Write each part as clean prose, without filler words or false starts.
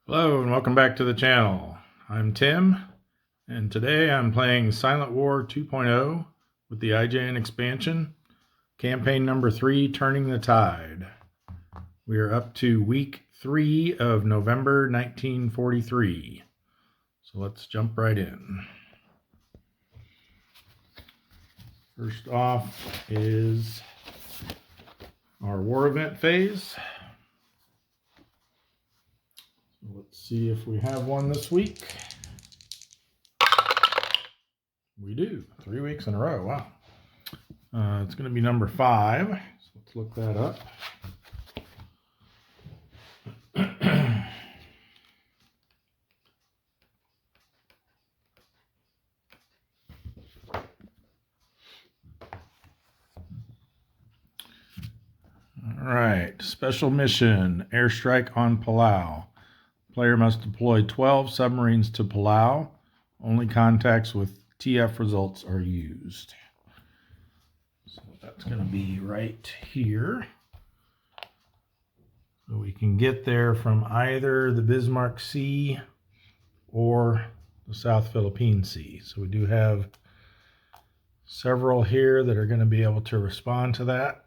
Hello and welcome back to the channel. I'm Tim, and today I'm playing Silent War 2.0 with the IJN expansion, campaign number 3, Turning the Tide. We are up to week 3 of November 1943. So let's jump right in. First off is our war event phase. Let's see if we have one this week. We do. 3 weeks in a row. Wow. It's going to be number 5. So let's look that up. All right. Special mission. Airstrike on Palau. Player must deploy 12 submarines to Palau. Only contacts with TF results are used. So that's going to be right here. So we can get there from either the Bismarck Sea or the South Philippine Sea. So we do have several here that are going to be able to respond to that.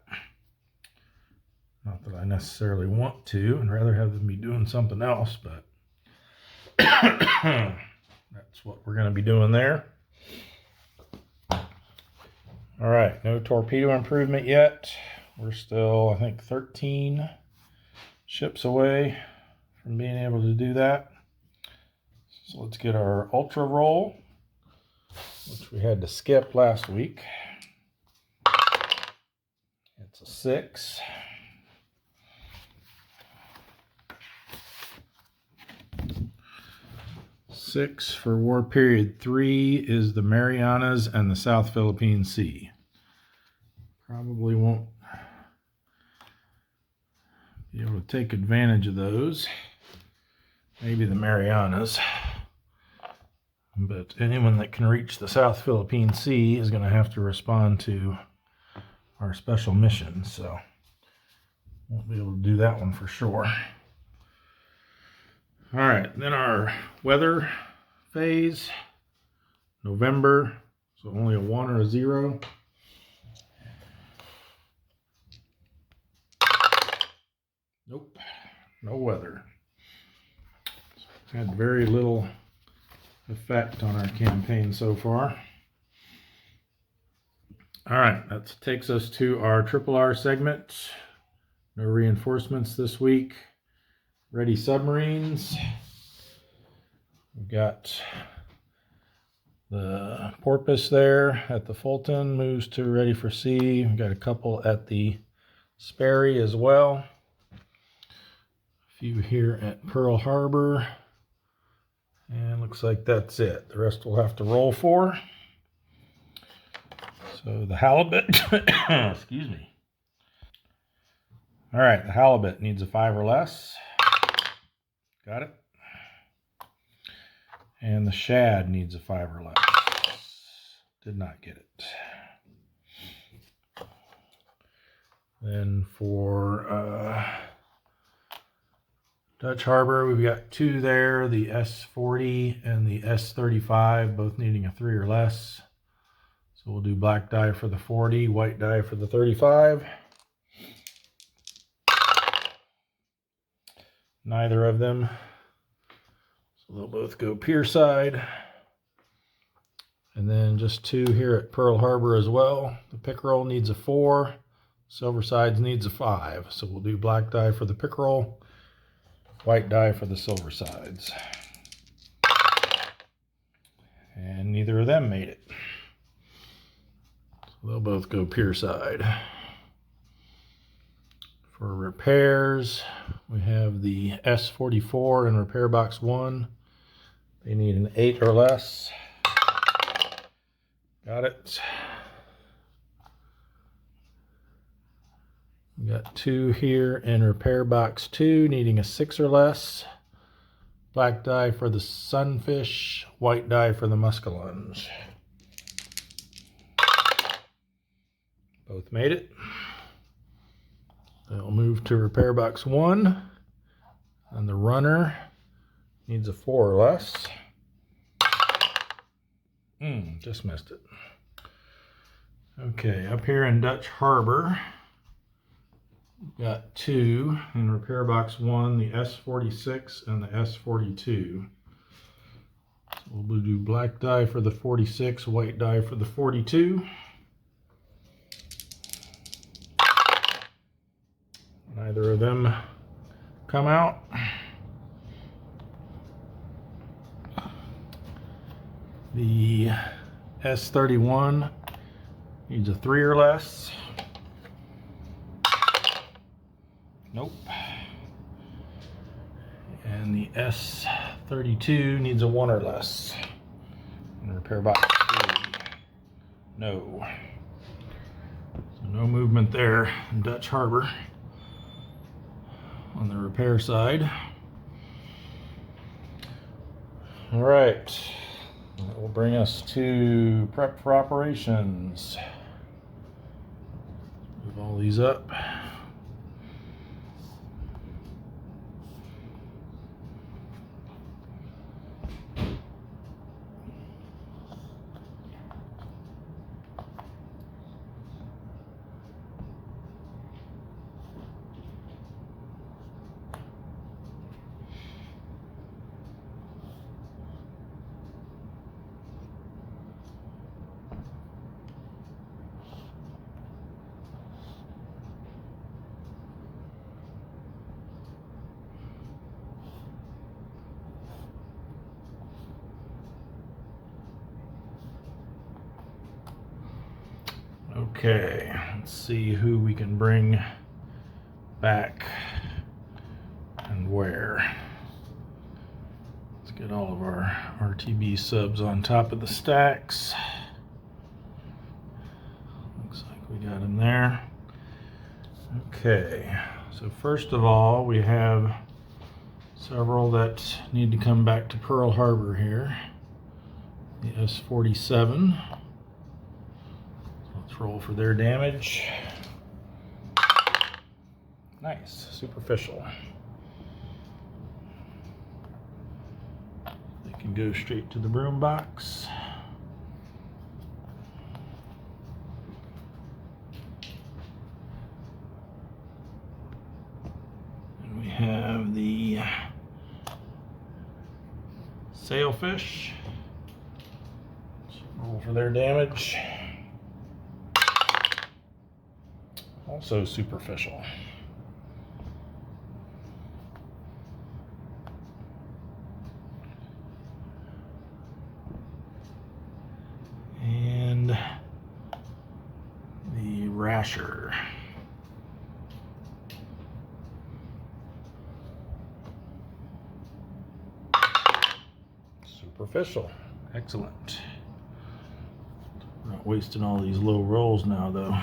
Not that I necessarily want to. I'd rather have them be doing something else, but that's what we're going to be doing there. All right, no torpedo improvement yet. We're still, I think, 13 ships away from being able to do that. So let's get our ultra roll, which we had to skip last week. It's a 6. Six for war period 3 is the Marianas and the South Philippine Sea. Probably won't be able to take advantage of those. Maybe the Marianas. But anyone that can reach the South Philippine Sea is going to have to respond to our special mission. So won't be able to do that one for sure. All right, then our weather phase, November, so only a 1 or a 0. Nope, no weather. So had very little effect on our campaign so far. All right, that takes us to our RRR segment. No reinforcements this week. Ready submarines. We've got the Porpoise there at the Fulton, moves to ready for sea. We've got a couple at the Sperry as well. A few here at Pearl Harbor. And looks like that's it. The rest we'll have to roll for. So the halibut, excuse me. All right, the halibut needs a 5 or less. Got it. And the shad needs a 5 or less. Did not get it. Then for Dutch Harbor, we've got 2 there, the S40 and the S35, both needing a 3 or less. So we'll do black die for the 40, white die for the 35. Neither of them. So they'll both go pier side. And then just 2 here at Pearl Harbor as well. The pickerel needs a 4. Silver sides needs a 5. So we'll do black die for the pickerel, white die for the silver sides. And neither of them made it. So they'll both go pier side. For repairs, we have the S44 in repair box 1. They need an 8 or less. Got it. We got 2 here in repair box 2, needing a 6 or less. Black die for the sunfish, white die for the muskellunge. Both made it. They'll move to repair box 1. And the runner needs a 4 or less. Just missed it. Okay, up here in Dutch Harbor, we've got 2 in repair box 1, the S46 and the S42. So we'll do black dye for the 46, white dye for the 42. Neither of them come out. The S31 needs a 3 or less. Nope. And the S32 needs a 1 or less. And repair box 3. No. So no movement there in Dutch Harbor on the repair side. All right, that will bring us to prep for operations. Move all these up. Okay, let's see who we can bring back and where. Let's get all of our RTB subs on top of the stacks. Looks like we got them there. Okay, so first of all, we have several that need to come back to Pearl Harbor here. The S47. Let's roll for their damage. Nice, superficial. They can go straight to the broom box. And we have the sailfish. Let's roll for their damage. Also superficial. And the rasher. Superficial. Excellent. We're not wasting all these low rolls now, though.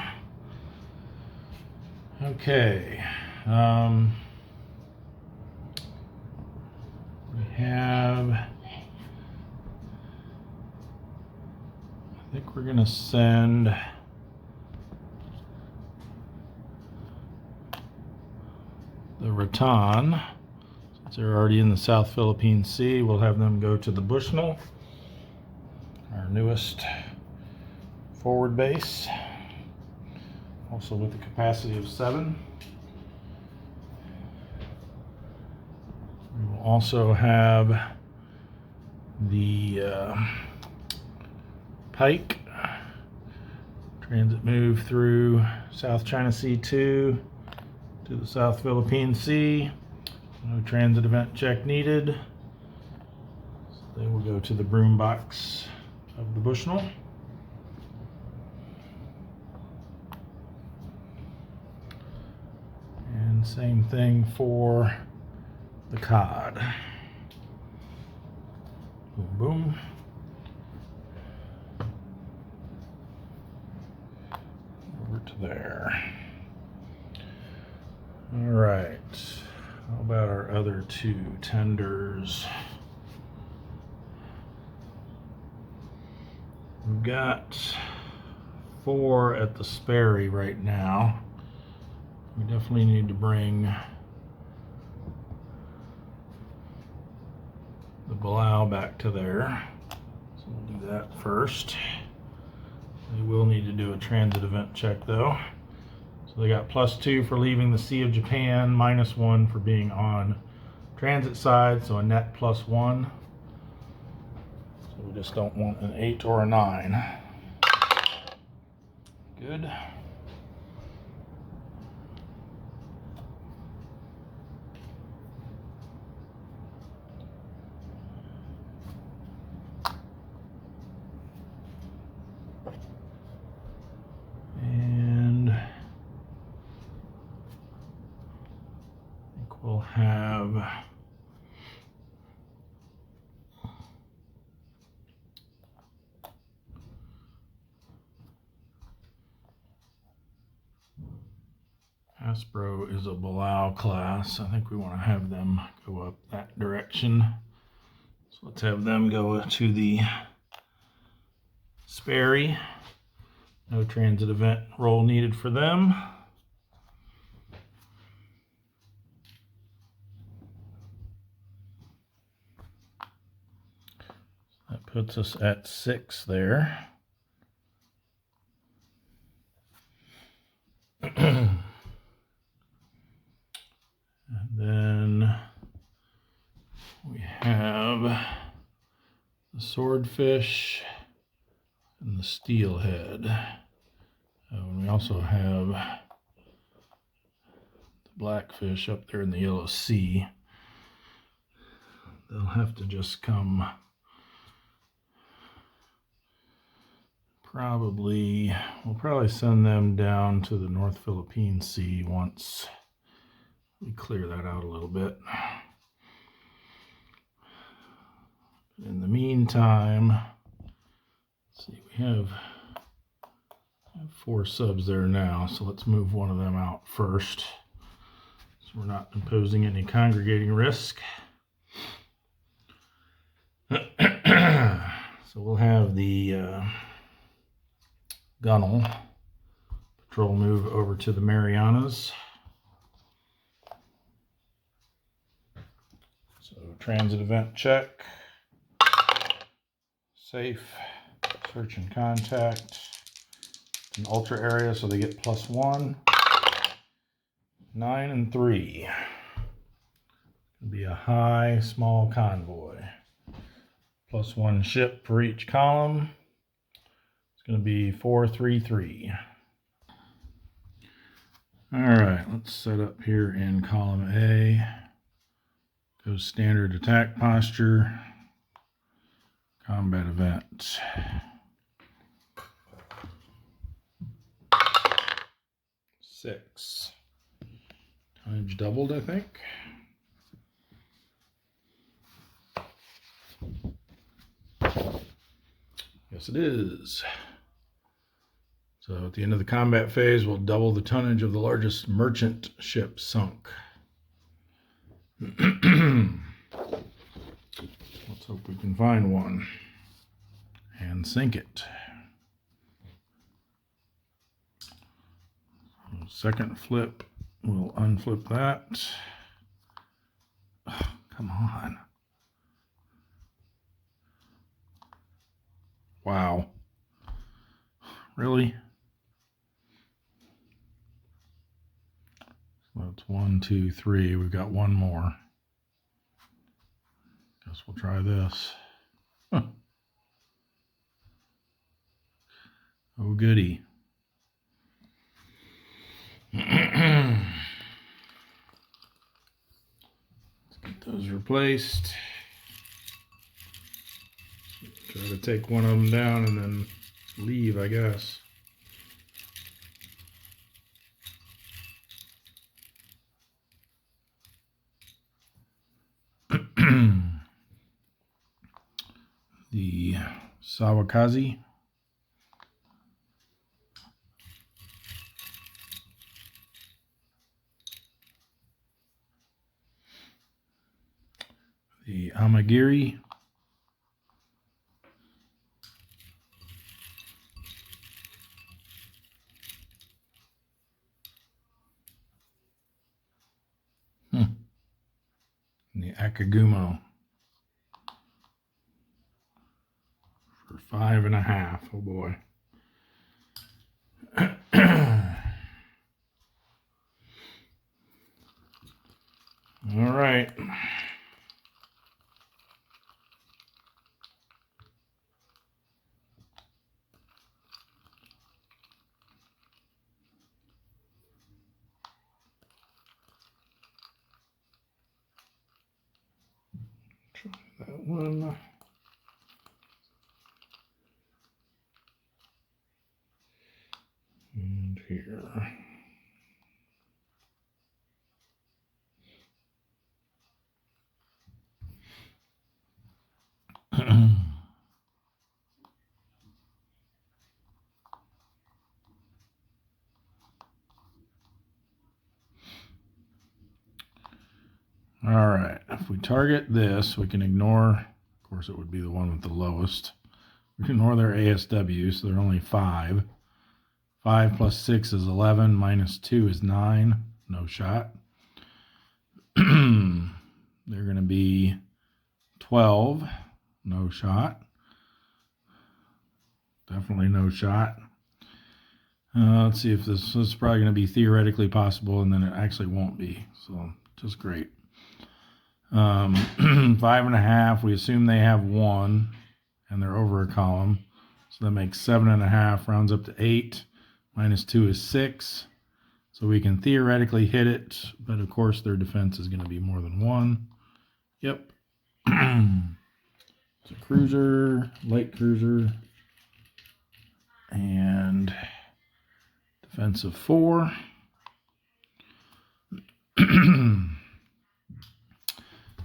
Okay, we have, I think we're gonna send the rattan, since they're already in the South Philippine Sea. We'll have them go to the Bushnell, our newest forward base. Also with a capacity of 7. We will also have the pike transit move through South China Sea 2 to the South Philippine Sea. No transit event check needed. So they will go to the broom box of the Bushnell. And same thing for the cod. Boom, boom. Over to there. All right. How about our other 2 tenders? We've got 4 at the Sperry right now. We definitely need to bring Balau back to there. So we'll do that first. They will need to do a transit event check though. So they got +2 for leaving the Sea of Japan, -1 for being on transit side, so a net +1. So we just don't want an 8 or a 9. Good. And I think we'll have Aspro is a Balau class. I think we want to have them go up that direction. So let's have them go to the Sperry. No transit event roll needed for them. That puts us at 6 there. And then we have the swordfish and the steelhead. And we also have the blackfish up there in the Yellow Sea. They'll have to just come we'll probably send them down to the North Philippine Sea once we clear that out a little bit. In the meantime, let's see, we have 4 subs there now, so let's move one of them out first, so we're not imposing any congregating risk. So we'll have the Gunnel patrol move over to the Marianas. So transit event check, safe, search and contact, an ultra area, so they get +1, 9 and 3. It'll be a high, small convoy. +1 ship for each column. Going to be 4, 3, 3. All right, let's set up here in column A. Go standard attack posture, combat event. 6. Tonnage doubled, I think. Yes, it is. So at the end of the combat phase, we'll double the tonnage of the largest merchant ship sunk. Let's hope we can find one and sink it. Second flip, we'll unflip that. Oh, come on. Wow. Really? That's 1, 2, 3. We've got one more. Guess we'll try this. Huh. Oh, goody. Let's get those replaced. Try to take one of them down and then leave, I guess. The Sawakazi. The Amagiri. And the Akagumo. for 5.5. Oh boy. All right. Try that one. And here. All right, if we target this, we can ignore, of course it would be the one with the lowest. We can ignore their ASW, so they're only 5. 5 plus 6 is 11, minus 2 is 9, no shot. They're going to be 12, no shot. Definitely no shot. Let's see if this is probably going to be theoretically possible, and then it actually won't be, so just great. 5.5, we assume they have 1, and they're over a column, so that makes 7.5, rounds up to 8, minus 2 is 6, so we can theoretically hit it, but of course their defense is going to be more than 1. Yep. It's a cruiser, light cruiser, and defense of 4.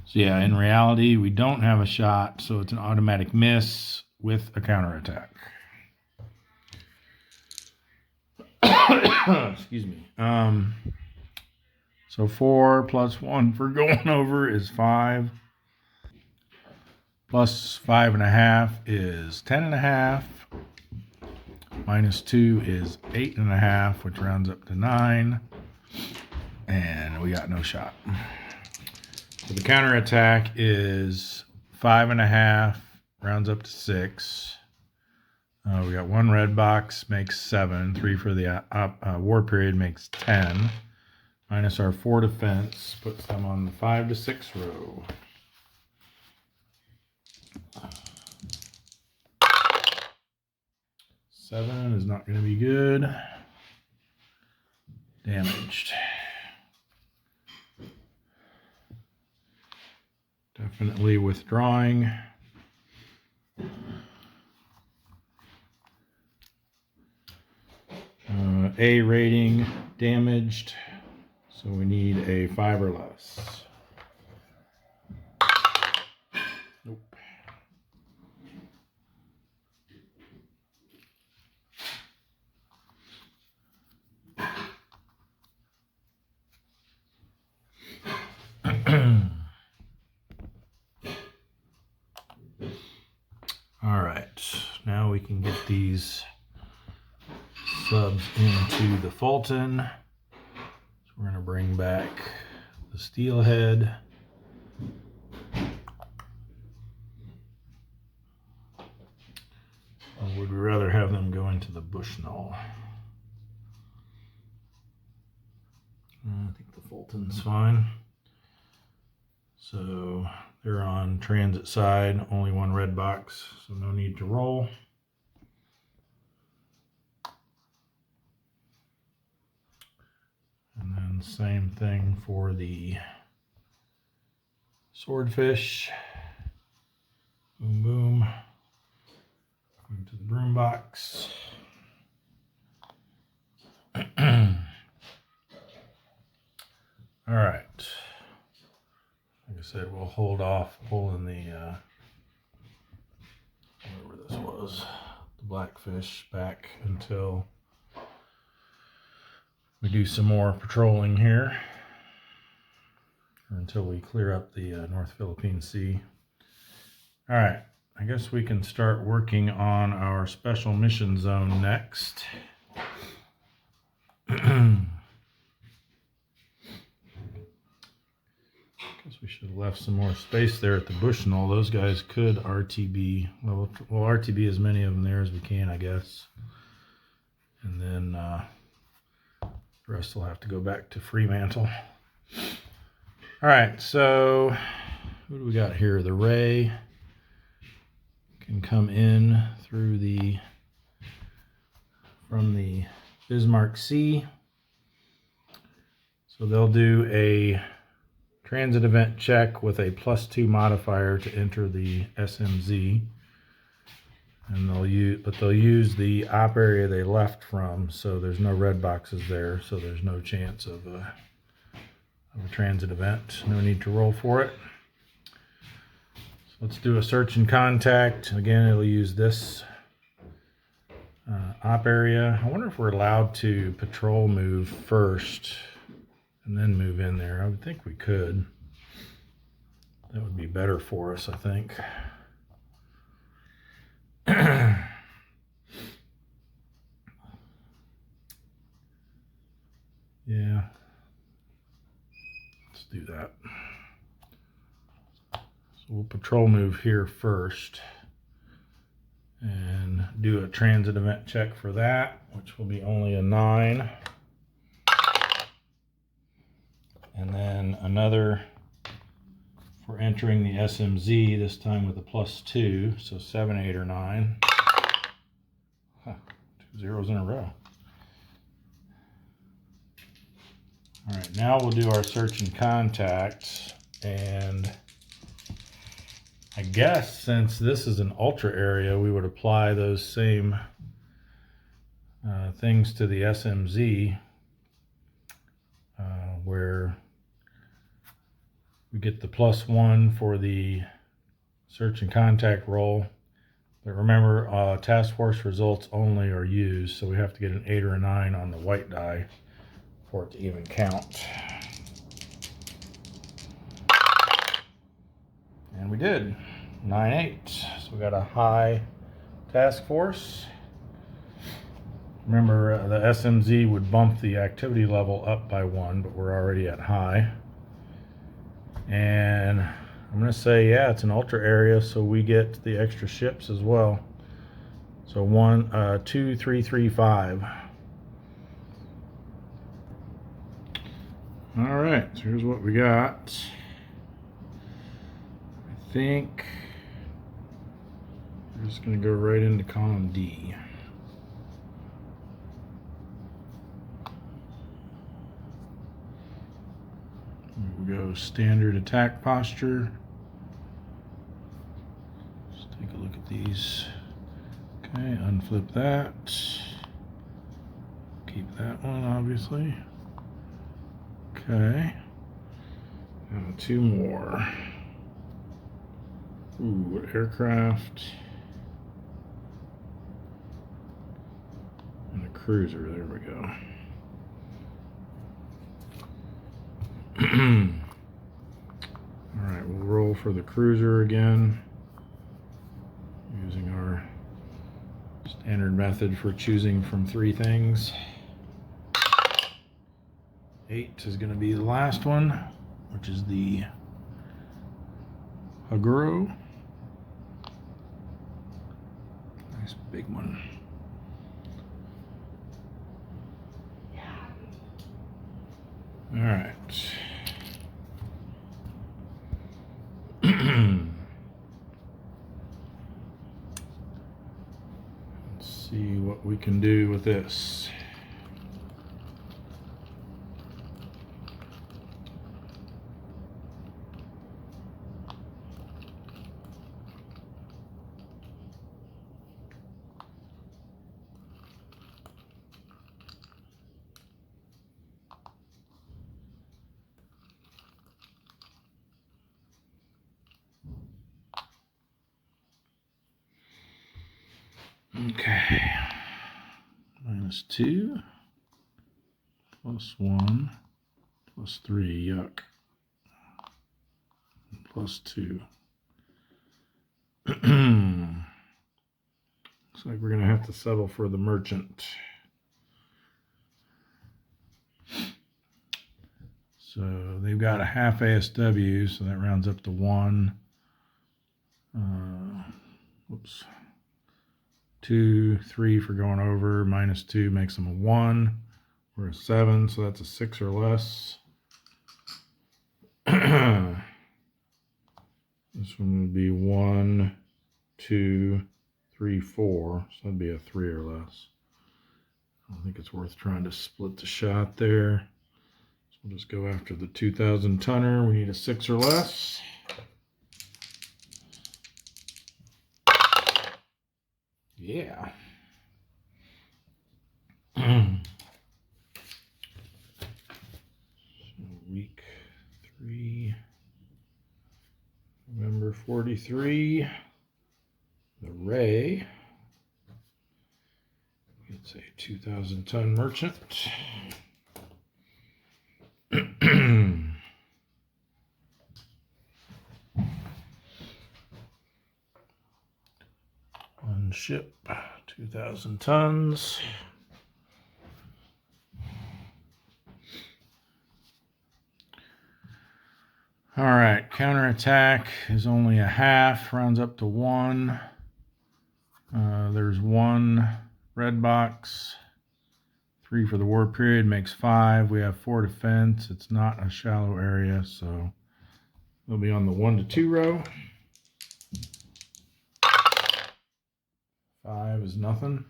So yeah, in reality, we don't have a shot, so it's an automatic miss with a counterattack. Excuse me. So 4 plus 1 for going over is 5. Plus 5.5 is 10.5. Minus 2 is 8.5, which rounds up to 9. And we got no shot. So the counterattack is 5.5, rounds up to 6. We got 1 red box, makes 7. 3 for the war period makes 10. Minus our 4 defense, puts them on the 5 to 6 row. Seven is not going to be good. Damaged. Definitely withdrawing. A rating, damaged. So we need a 5 or less. Nope. All right, now we can get these subs into the Fulton. So we're going to bring back the steelhead. Or would we rather have them go into the Bushnell? I think the Fulton's fine. So they're on transit side, only 1 red box, so no need to roll. And then same thing for the swordfish. Boom, boom. Into the broom box. All right. Like I said, we'll hold off pulling the whatever this was, the blackfish, back until we do some more patrolling here, or until we clear up the North Philippine Sea. All right, I guess we can start working on our special mission zone next. We should have left some more space there at the Bushnell. Those guys could RTB. Well, we'll RTB as many of them there as we can, I guess. And then the rest will have to go back to Fremantle. All right, so what do we got here? The Ray can come in through from the Bismarck C. So they'll do a transit event check with a +2 modifier to enter the SMZ, and they'll use the op area they left from, so there's no red boxes there, so there's no chance of a transit event. No need to roll for it. So let's do a search and contact. Again, it'll use this op area. I wonder if we're allowed to patrol move first and then move in there. I would think we could. That would be better for us, I think. Yeah. Let's do that. So we'll patrol move here first and do a transit event check for that, which will be only a 9. And then another for entering the SMZ, this time with a +2, so 7, 8, or 9. Huh, 2 zeros in a row. All right, now we'll do our search and contact, and I guess since this is an ultra area, we would apply those same things to the SMZ, where we get the +1 for the search and contact roll. But remember, task force results only are used, so we have to get an 8 or a 9 on the white die for it to even count. And we did. 9-8. So we got a high task force. Remember, the SMZ would bump the activity level up by 1, but we're already at high. And I'm going to say, yeah, it's an ultra area, so we get the extra ships as well. So 1, 2, 3, 3, 5. All right, so here's what we got. I think we're just going to go right into column D. We'll go standard attack posture. Let's take a look at these. Okay, unflip that. Keep that one, obviously. Okay. And 2 more. Ooh, aircraft. And a cruiser, there we go. Alright, we'll roll for the cruiser again, using our standard method for choosing from 3 things. 8 is going to be the last one, which is the Haguro. Nice big one. All right. Let's see what we can do with this. Okay, -2, +1, +3, yuck, +2. Looks like we're going to have to settle for the merchant. So they've got a half ASW, so that rounds up to 1. Whoops. 2, 3 for going over, minus 2 makes them a 1. We're a 7, so that's a 6 or less. This one would be 1, 2, 3, 4, so that'd be a 3 or less. I don't think it's worth trying to split the shot there. So we'll just go after the 2,000 tonner. We need a 6 or less. Yeah. Week 3, November 43. The Ray. It's a 2,000 ton merchant. One ship, 2,000 tons. All right, counterattack is only a half, rounds up to 1. There's 1 red box. 3 for the war period makes 5. We have 4 defense. It's not a shallow area, so they'll be on the 1 to 2 row. 5 is nothing.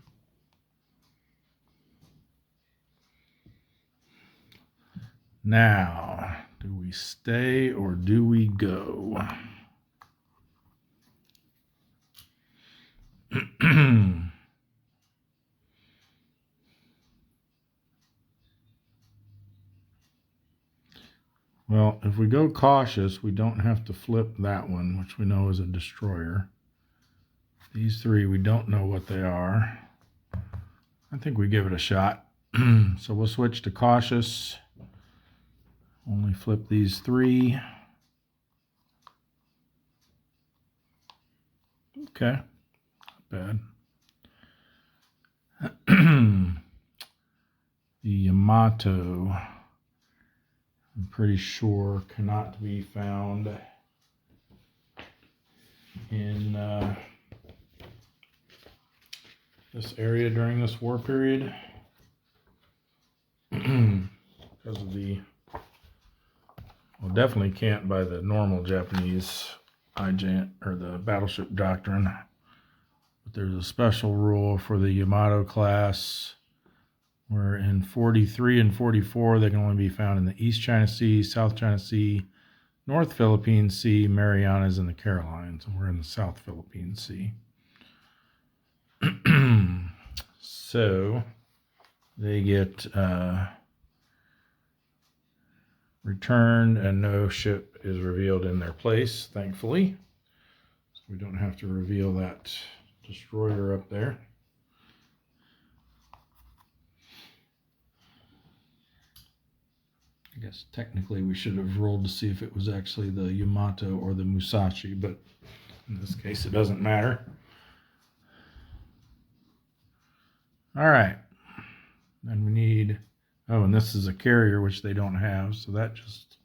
Now, do we stay or do we go? Well, if we go cautious, we don't have to flip that one, which we know is a destroyer. These 3, we don't know what they are. I think we give it a shot. So we'll switch to cautious. Only flip these 3. Okay, not bad. The Yamato, I'm pretty sure, cannot be found in this area during this war period because of the, well, definitely can't by the normal Japanese IJN or the battleship doctrine, but there's a special rule for the Yamato class where in 43 and 44 they can only be found in the East China Sea, South China Sea, North Philippine Sea, Marianas, and the Carolines, and we're in the South Philippine Sea. So they get returned and no ship is revealed in their place, thankfully. So we don't have to reveal that destroyer up there. I guess technically we should have rolled to see if it was actually the Yamato or the Musashi, but in this case it doesn't matter. All right, then we need, oh, and this is a carrier, which they don't have, so that just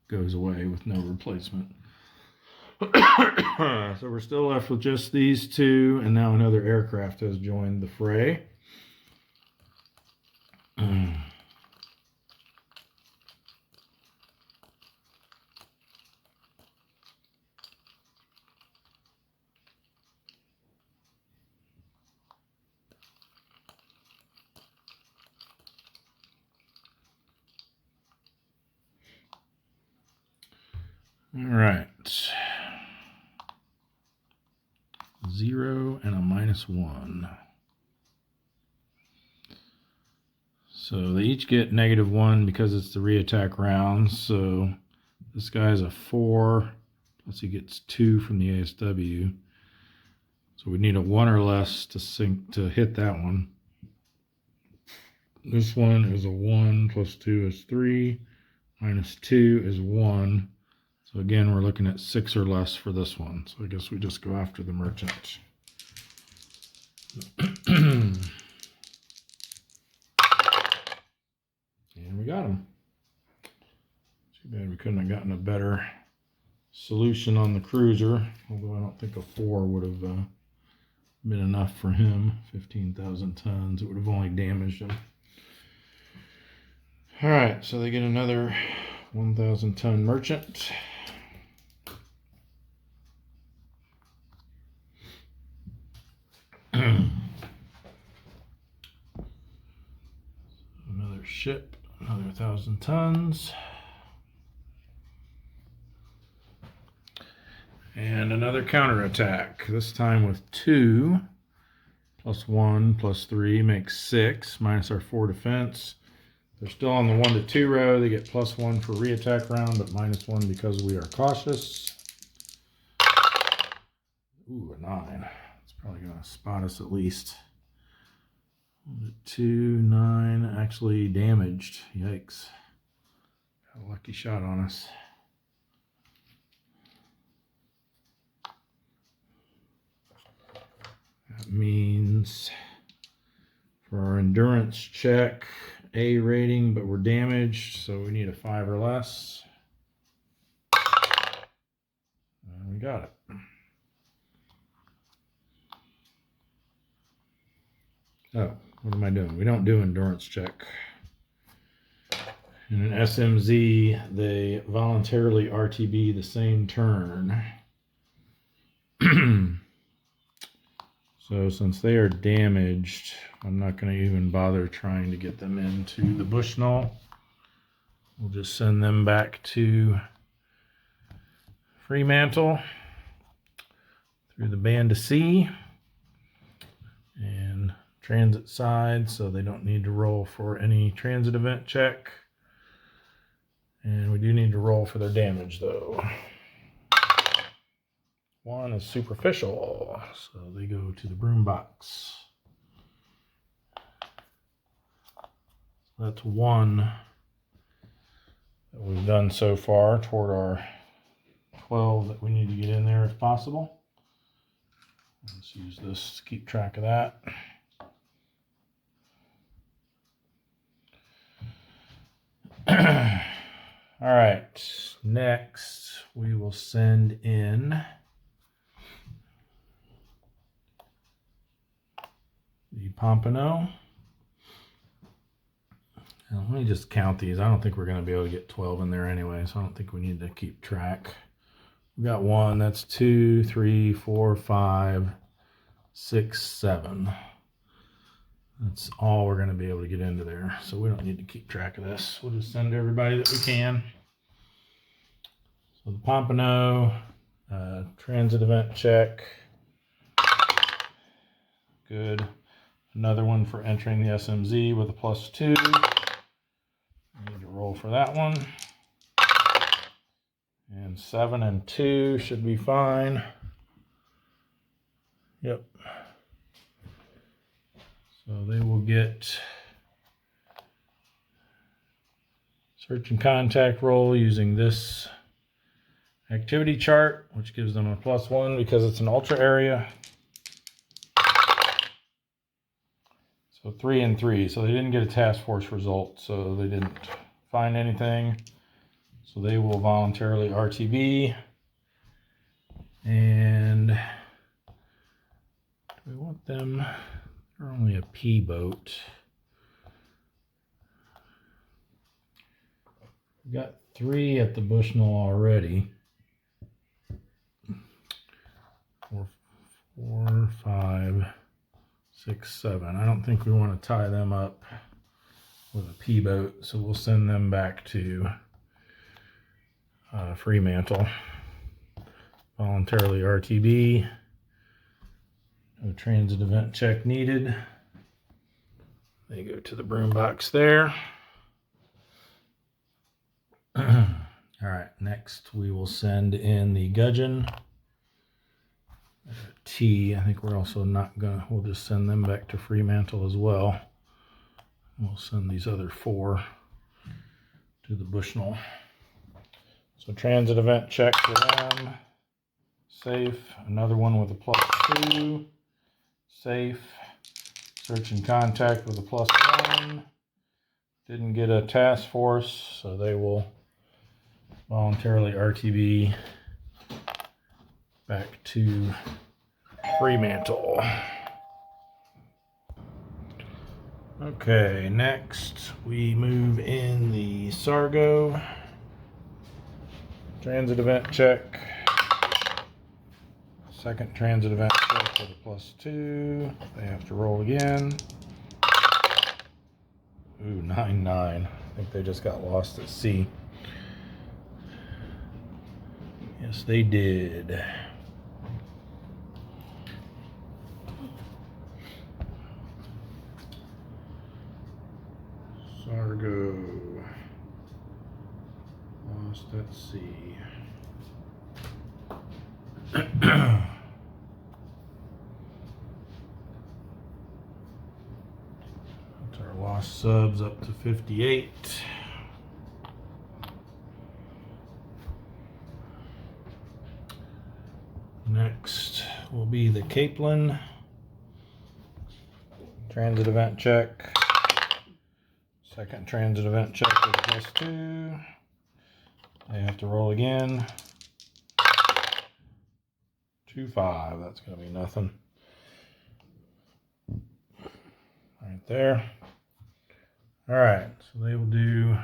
goes away with no replacement. So we're still left with just these 2, and now another aircraft has joined the fray. All right. 0 and a -1. So they each get -1 because it's the reattack rounds. So this guy's a 4, plus he gets 2 from the ASW. So we need a 1 or less to sink to hit that one. This one is a 1 plus 2 is 3, minus 2 is 1. So again, we're looking at 6 or less for this one. So I guess we just go after the merchant. And we got him. Too bad we couldn't have gotten a better solution on the cruiser, although I don't think a 4 would have been enough for him. 15,000 tons, it would have only damaged him. All right, so they get another 1,000 ton merchant. Another ship, another 1,000 tons. And another counterattack, this time with 2, plus 1, plus 3 makes 6, minus our 4 defense. They're still on the 1 to 2 row. They get plus 1 for re-attack round, but minus 1 because we are cautious. Ooh, a 9. It's probably going to spot us at least. 2, 9, actually damaged. Yikes. Got a lucky shot on us. That means for our endurance check, A rating, but we're damaged, so we need a 5 or less. And we got it. Oh, what am I doing? We don't do endurance check. In an SMZ, they voluntarily RTB the same turn. So since they are damaged, I'm not going to even bother trying to get them into the Bushnell. We'll just send them back to Fremantle through the Band to Sea and transit side, so they don't need to roll for any transit event check. And we do need to roll for their damage though. 1 is superficial, so they go to the broom box. That's 1 that we've done so far toward our 12 that we need to get in there if possible. Let's use this to keep track of that. All right, next we will send in the Pompano. Now, let me just count these. I don't think we're going to be able to get 12 in there anyway, so I don't think we need to keep track. We got 1, that's 2, 3, 4, 5, 6, 7. That's all we're going to be able to get into there, so we don't need to keep track of this. We'll just send everybody that we can. So the Pompano, transit event check. Good. Another one for entering the SMZ with a plus 2. I need to roll for that one. And 7 and 2 should be fine. Yep. So they will get search and contact roll using this activity chart, which gives them a plus 1 because it's an ultra area. So 3 and 3. So they didn't get a task force result, so they didn't find anything. So they will voluntarily RTB. And do we want them? They're only a P boat. We got 3 at the Bushnell already. 4, 5, 6, 7. I don't think we want to tie them up with a P boat, so we'll send them back to Fremantle. Voluntarily RTB. No transit event check needed. They go to the broom box there. All right, next we will send in the gudgeon. T, I think we're also not gonna, we'll just send them back to Fremantle as well. We'll send these other 4 to the Bushnell. So transit event check for them. Safe. Another one with a plus 2. Safe. Search and contact with a plus 1. Didn't get a task force, so they will voluntarily RTB back to Fremantle. Okay, next we move in the Sargo. Transit event check. Second transit event check with a +2. They have to roll again. Ooh, 9-9. I think they just got lost at sea. Yes, they did. Sargo. Lost at sea. That's our lost subs up to 58. Next will be the Capeland. Transit event check. Second transit event check with a +2. They have to roll again. 2-5. That's going to be nothing. Right there. All right. So they will do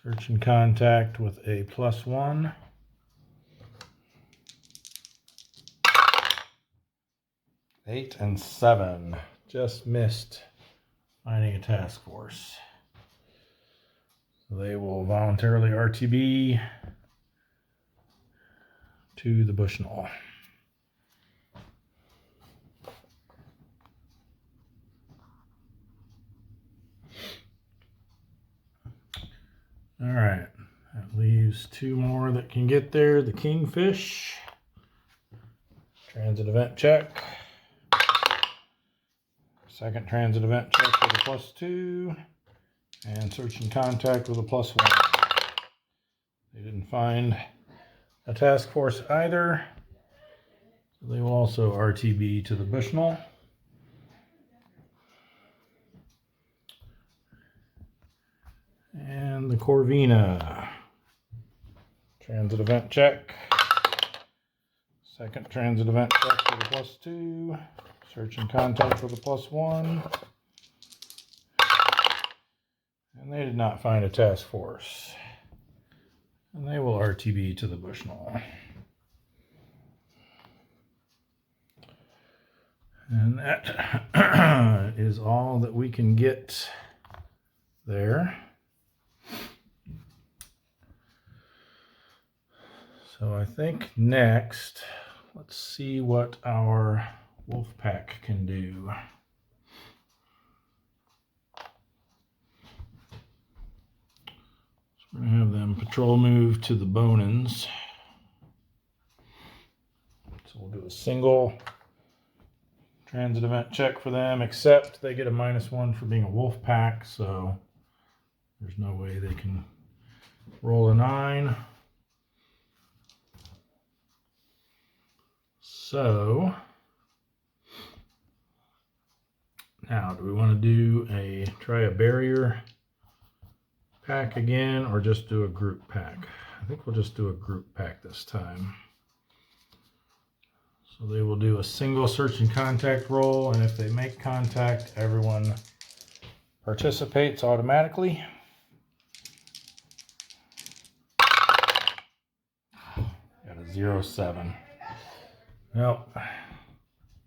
search and contact with a +1. Eight and 7. Just missed finding a task force. So they will voluntarily RTB to the Bushnell. All right, that leaves 2 more that can get there. The Kingfish. Transit event check. Second transit event check with a +2. And search and contact with a +1. They didn't find a task force either. So they will also RTB to the Bushnell. And the Corvina. Transit event check. Second transit event check with a +2. Search and contact with a +1. And they did not find a task force. And they will RTB to the Bushnell. And that is all that we can get there. So I think next, let's see what our wolf pack can do. So we're going to have them patrol move to the Bonins. So we'll do a single transit event check for them, except they get a -1 for being a wolf pack, so there's no way they can roll a 9. So now, do we want to try a barrier pack again, or just do a group pack? I think we'll just do a group pack this time. So they will do a single search and contact roll, and if they make contact, everyone participates automatically. Got a 0-7. Well,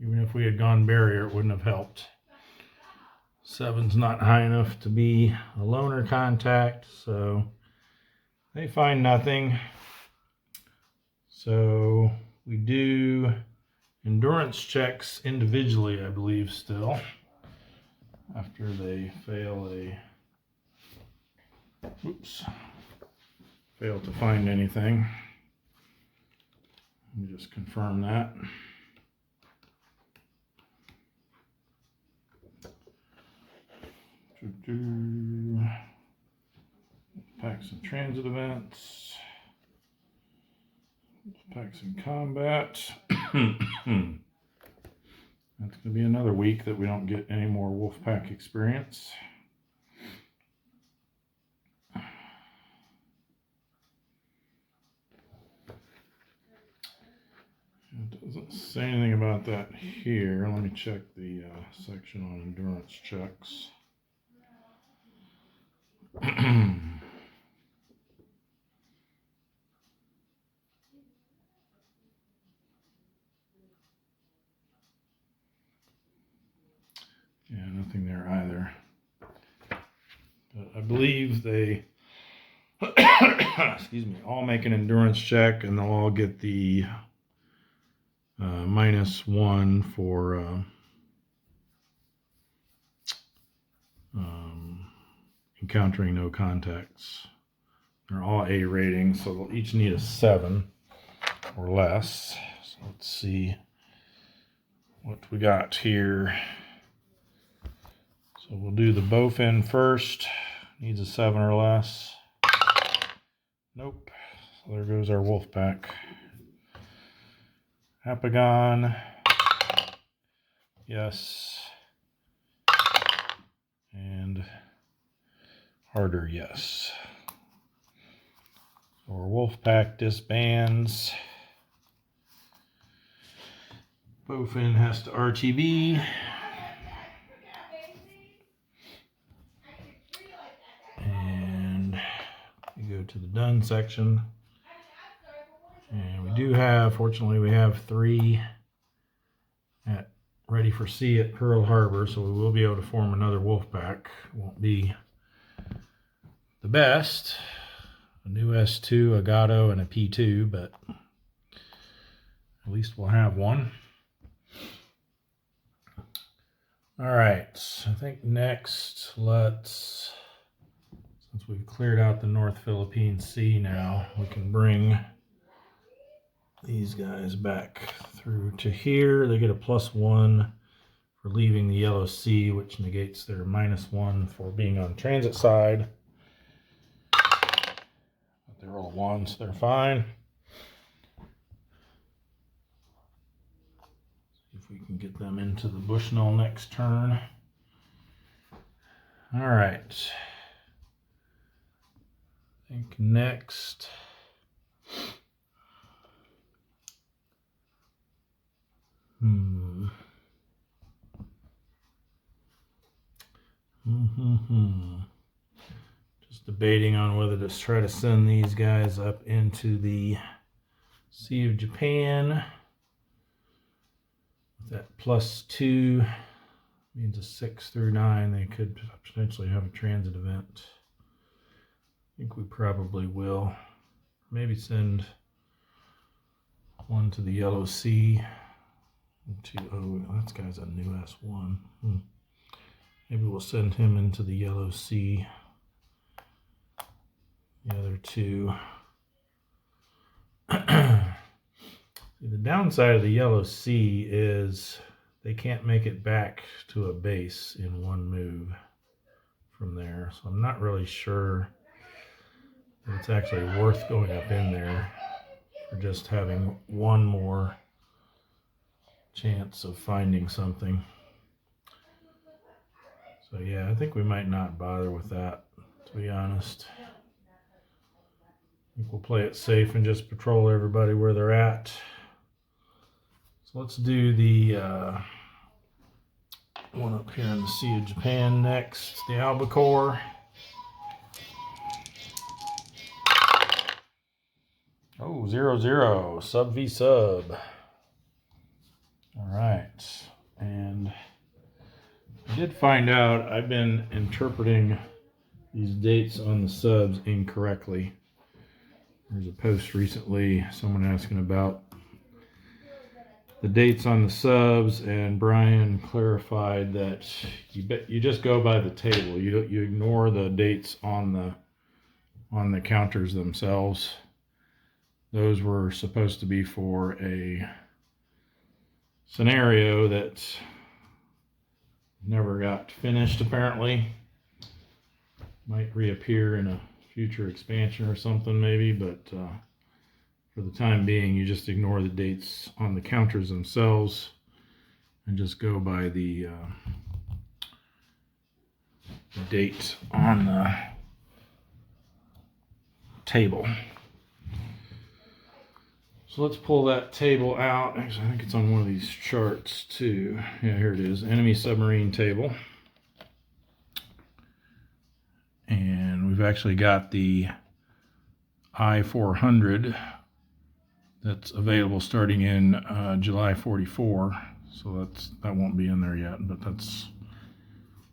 even if we had gone barrier, it wouldn't have helped. 7's not high enough to be a loner contact, so they find nothing. So we do endurance checks individually, I believe, still, after they fail to find anything. Let me just confirm that. Packs and transit events. Packs in combat. That's going to be another week that we don't get any more Wolfpack experience. Doesn't say anything about that here. Let me check the section on endurance checks. Yeah, nothing there either. But I believe they excuse me, all make an endurance check, and they'll all get the -1 for encountering no contacts. They're all A ratings, so they'll each need a 7 or less. So let's see what we got here. So we'll do the bowfin first. Needs a 7 or less. Nope. So there goes our wolf pack. Apagon. Yes. And harder, yes. So our wolf pack disbands. Bowfin has to RTB. And we go to the done section. And we do have, fortunately, we have 3 ready for sea at Pearl Harbor, so we will be able to form another wolf pack. Won't be the best. A new S2, a Gato, and a P2, but at least we'll have one. All right, I think next let's, since we've cleared out the North Philippine Sea now, we can bring these guys back through to here. They get a +1 for leaving the Yellow Sea, which negates their -1 for being on transit side. But they're all 1, so they're fine. See if we can get them into the Bushnell next turn. All right. I think next. Just debating on whether to try to send these guys up into the Sea of Japan. With that +2 means a 6 through 9. They could potentially have a transit event. I think we probably will. Maybe send one to the Yellow Sea. Oh, that guy's a new S1. Maybe we'll send him into the Yellow Sea. The other 2. The downside of the Yellow Sea is they can't make it back to a base in one move from there. So I'm not really sure if it's actually worth going up in there for just having one more chance of finding something. So yeah, I think we might not bother with that, to be honest. I think we'll play it safe and just patrol everybody where they're at. So let's do the one up here in the Sea of Japan next, the Albacore. Oh, 0-0, sub v sub. All right, and I did find out I've been interpreting these dates on the subs incorrectly. There's a post recently, someone asking about the dates on the subs, and Brian clarified that you just go by the table. You ignore the dates on the counters themselves. Those were supposed to be for a scenario that never got finished, apparently. Might reappear in a future expansion or something maybe, but for the time being you just ignore the dates on the counters themselves and just go by the date on the table. So let's pull that table out. Actually, I think it's on one of these charts too. Yeah, here it is. Enemy submarine table. And we've actually got the I-400 that's available starting in July 44. So that won't be in there yet, but that's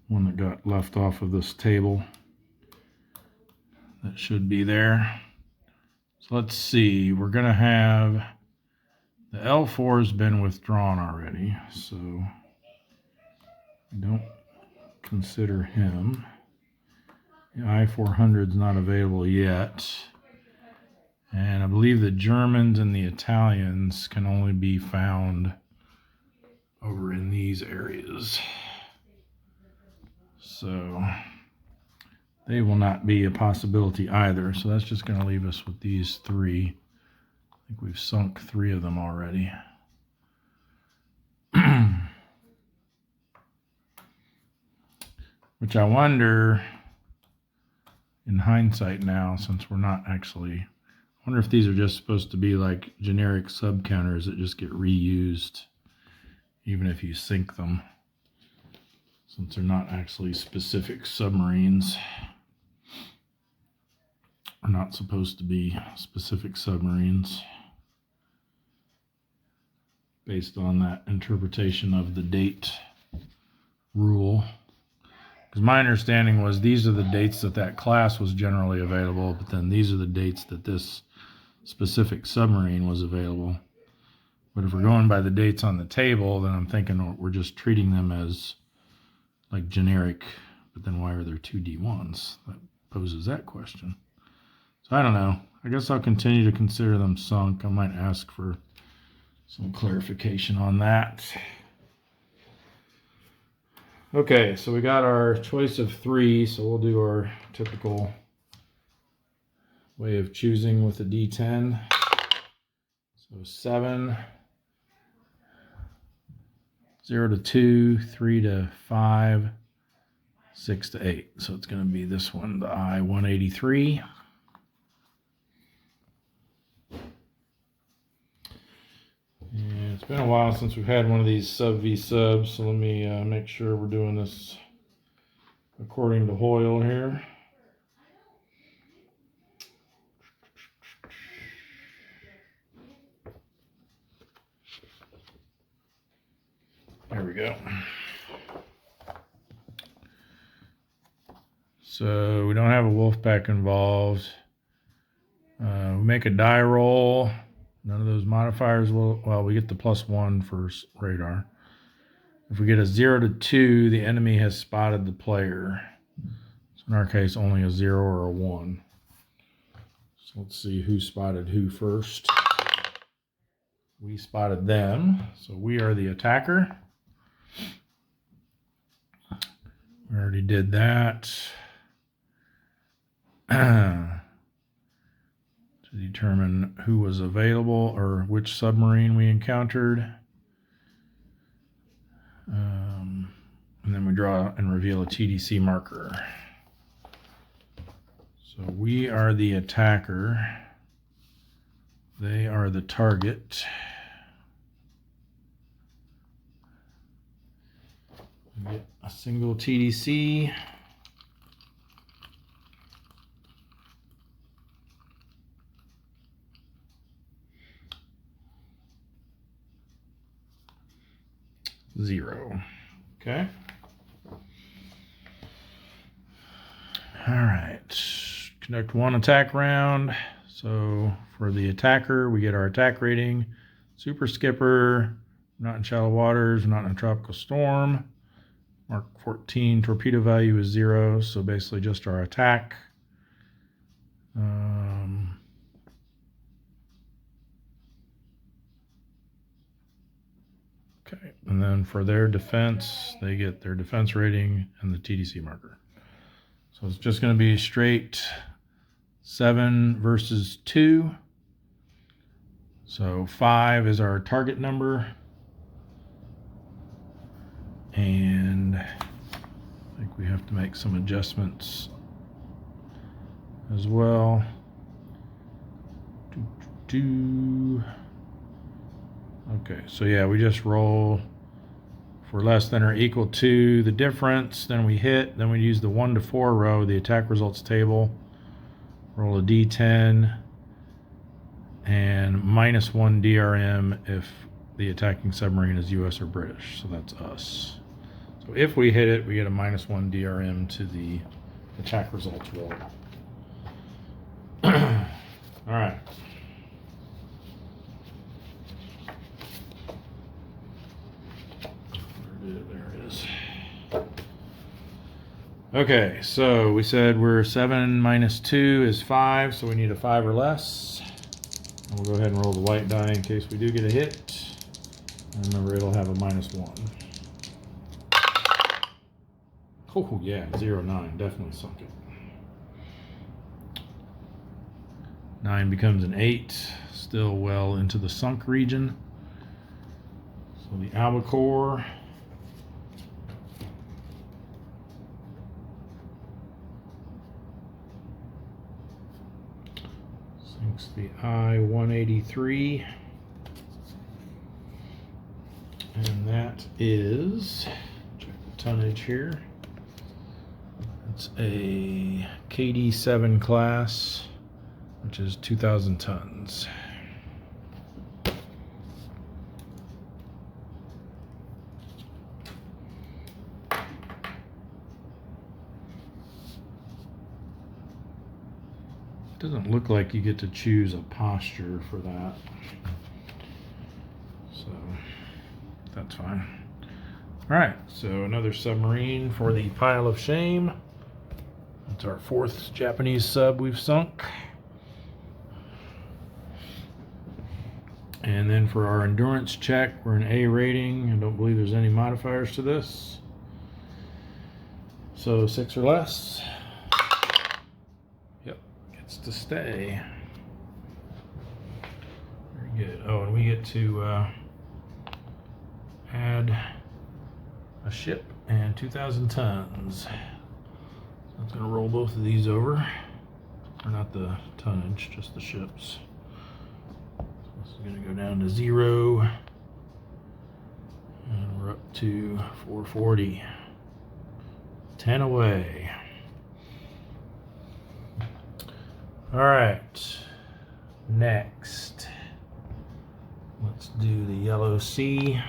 one that got left off of this table. That should be there. So let's see, we're gonna have, the L4 has been withdrawn already, so we don't consider him. The I-400 is not available yet. And I believe the Germans and the Italians can only be found over in these areas. So they will not be a possibility either. So that's just going to leave us with these three. I think we've sunk 3 of them already. Which I wonder, in hindsight now, since we're not actually, I wonder if these are just supposed to be like generic sub counters that just get reused even if you sink them, since they're not actually specific submarines. Are not supposed to be specific submarines based on that interpretation of the date rule. Because my understanding was these are the dates that class was generally available, but then these are the dates that this specific submarine was available. But if we're going by the dates on the table, then I'm thinking we're just treating them as like generic, but then why are there 2 D1s? That poses that question. So I don't know. I guess I'll continue to consider them sunk. I might ask for some clarification on that. Okay, so we got our choice of 3, so we'll do our typical way of choosing with a D10. So 7, 0 to 2, 3 to 5, 6 to 8. So it's going to be this one, the I-183. And it's been a while since we've had one of these sub V subs, so let me make sure we're doing this according to Hoyle here. There we go. So we don't have a wolf pack involved. We make a die roll. None of those modifiers will, well, we get the +1 for radar. If we get a 0 to 2, the enemy has spotted the player. So in our case, only a 0 or a 1. So let's see who spotted who first. We spotted them, so we are the attacker. We already did that. To determine who was available or which submarine we encountered. And then we draw and reveal a TDC marker. So we are the attacker. They are the target. We get a single TDC. Zero. Okay. All right. Conduct 1 attack round. So for the attacker, we get our attack rating. Super skipper, not in shallow waters, not in a tropical storm. Mark 14, torpedo value is 0. So basically just our attack. Okay, and then for their defense, they get their defense rating and the TDC marker. So it's just going to be straight 7 versus 2. So 5 is our target number. And I think we have to make some adjustments as well. Okay, so yeah, we just roll for less than or equal to the difference, then we hit, then we use the 1 to 4 row, the attack results table, roll a d10, and -1 DRM if the attacking submarine is US or British, so that's us. So if we hit it, we get a -1 DRM to the attack results roll. All right. There it is. Okay, so we said we're 7 minus 2 is 5, so we need a 5 or less. And we'll go ahead and roll the white die in case we do get a hit. And remember, it'll have a -1. Oh, yeah, 0-9. Definitely sunk it. 9 becomes an 8. Still well into the sunk region. So the albacore sinks the I-183. And that is, check the tonnage here. It's a KD7 class, which is 2,000 tons. It doesn't look like you get to choose a posture for that, so that's fine. All right, so another submarine for the pile of shame. That's our 4th Japanese sub we've sunk. And then for our endurance check, we're an A rating. I don't believe there's any modifiers to this. So 6 or less. Yep, gets to stay. Very good. Oh, and we get to add a ship and 2,000 tons. So I'm going to roll both of these over. Or not the tonnage, just the ships. This is going to go down to 0. And we're up to 440. 10 away. All right. Next, let's do the Yellow Sea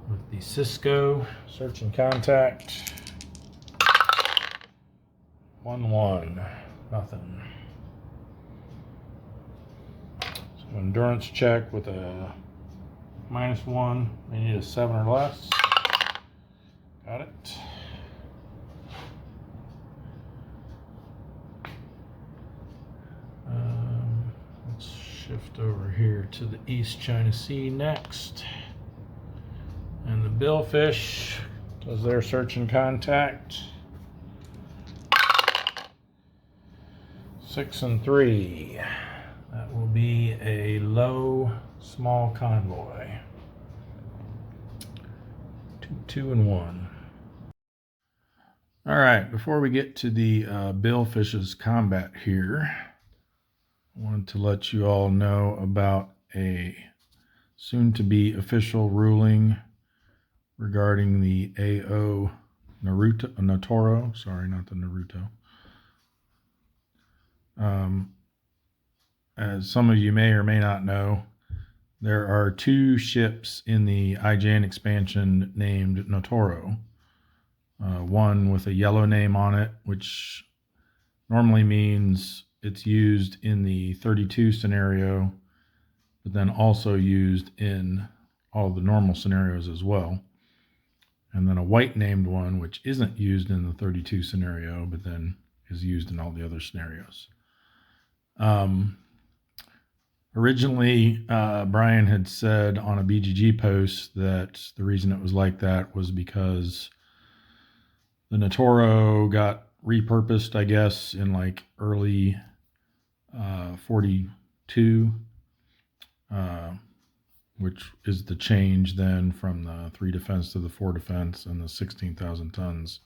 with the Cisco. Search and contact. 1-1. Nothing. So endurance check with a -1. They need a 7 or less. Got it. Let's shift over here to the East China Sea next. And the billfish does their search and contact. 6 and 3. That will be a low, small convoy. 2 and 1. All right, before we get to the billfish's combat here, I wanted to let you all know about a soon-to-be official ruling regarding the AO Notoro. Sorry, not the Naruto. As some of you may or may not know, there are 2 ships in the IJN expansion named Notoro. One with a yellow name on it, which normally means it's used in the 32 scenario, but then also used in all the normal scenarios as well. And then a white named one, which isn't used in the 32 scenario, but then is used in all the other scenarios. Originally, Brian had said on a BGG post that the reason it was like that was because the Notoro got repurposed, I guess, in like early 42, which is the change then from the 3 defense to the 4 defense and the 16,000 tons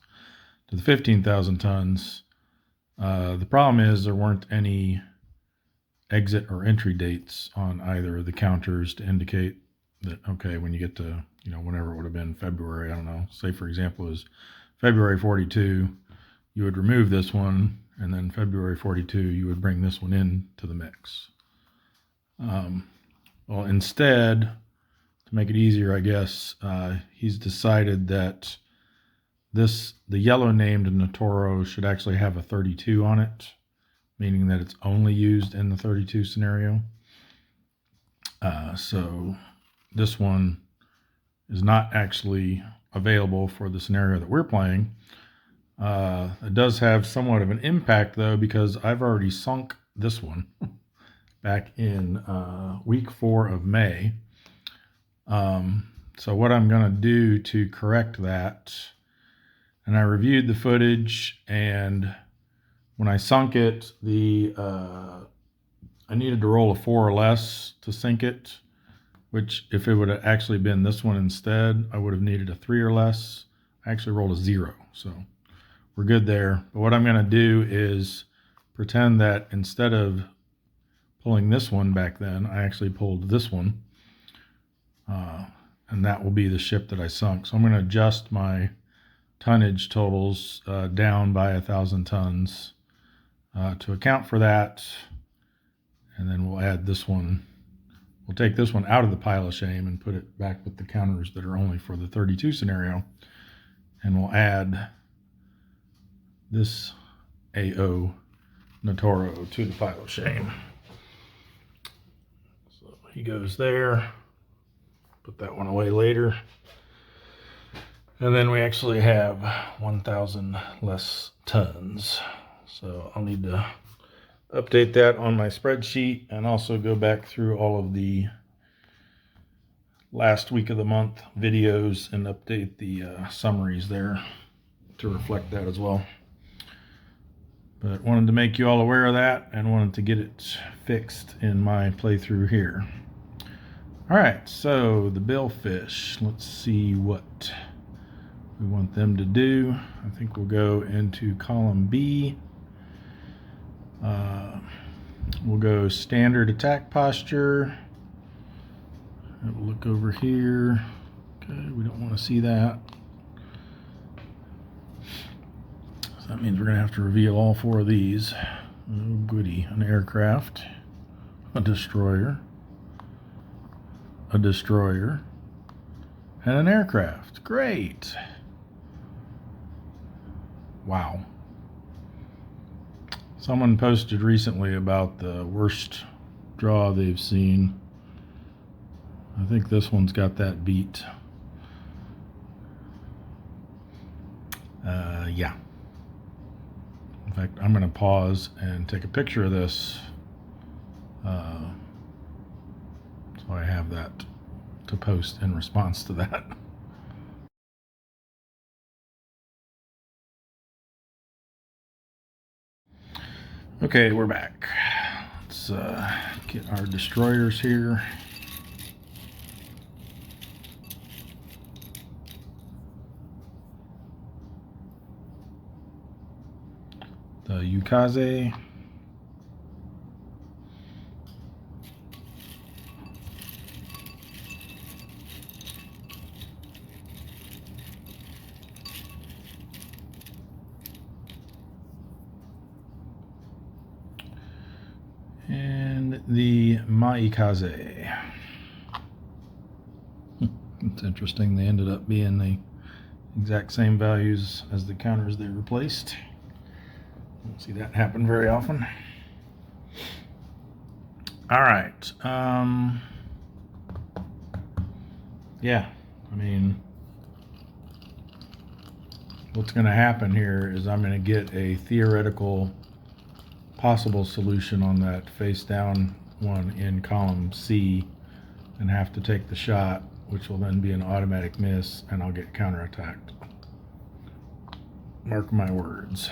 to the 15,000 tons. The problem is there weren't any exit or entry dates on either of the counters to indicate that, okay, when you get to, whenever it would have been February, I don't know, say for example, is February 42, you would remove this one, and then February 42, you would bring this one in to the mix. Well, instead, to make it easier, I guess, he's decided that the yellow named Natoro should actually have a 32 on it, meaning that it's only used in the 32 scenario. So this one is not actually available for the scenario that we're playing. It does have somewhat of an impact, though, because I've already sunk this one back in week 4 of May. So what I'm going to do to correct that, and I reviewed the footage, and when I sunk it, I needed to roll a 4 or less to sink it, which if it would have actually been this one instead, I would have needed a 3 or less. I actually rolled a 0, so we're good there. But what I'm going to do is pretend that instead of pulling this one back then, I actually pulled this one, and that will be the ship that I sunk. So I'm going to adjust my tonnage totals down by 1,000 tons to account for that, and then we'll add this one. We'll take this one out of the pile of shame and put it back with the counters that are only for the 32 scenario, and we'll add this AO Natoro to the pile of shame. So he goes there. Put that one away later. And then we actually have 1,000 less tons. So I'll need to update that on my spreadsheet and also go back through all of the last week of the month videos and update the summaries there to reflect that as well. But wanted to make you all aware of that and wanted to get it fixed in my playthrough here. All right, so the billfish, let's see what we want them to do. I think we'll go into column B. We'll go standard attack posture. We'll look over here. Okay, we don't want to see that. So that means we're going to have to reveal all 4 of these. Oh, goody. An aircraft, a destroyer, and an aircraft. Great. Wow. Someone posted recently about the worst draw they've seen. I think this one's got that beat. Yeah. In fact, I'm going to pause and take a picture of this so I have that to post in response to that. Okay, we're back. Let's get our destroyers here. The Yukaze. And the Maikaze. It's interesting, they ended up being the exact same values as the counters they replaced. Don't see that happen very often. All right. Yeah, I mean, what's going to happen here is I'm going to get a theoretical possible solution on that face down one in column C and have to take the shot, which will then be an automatic miss, and I'll get counterattacked. Mark my words.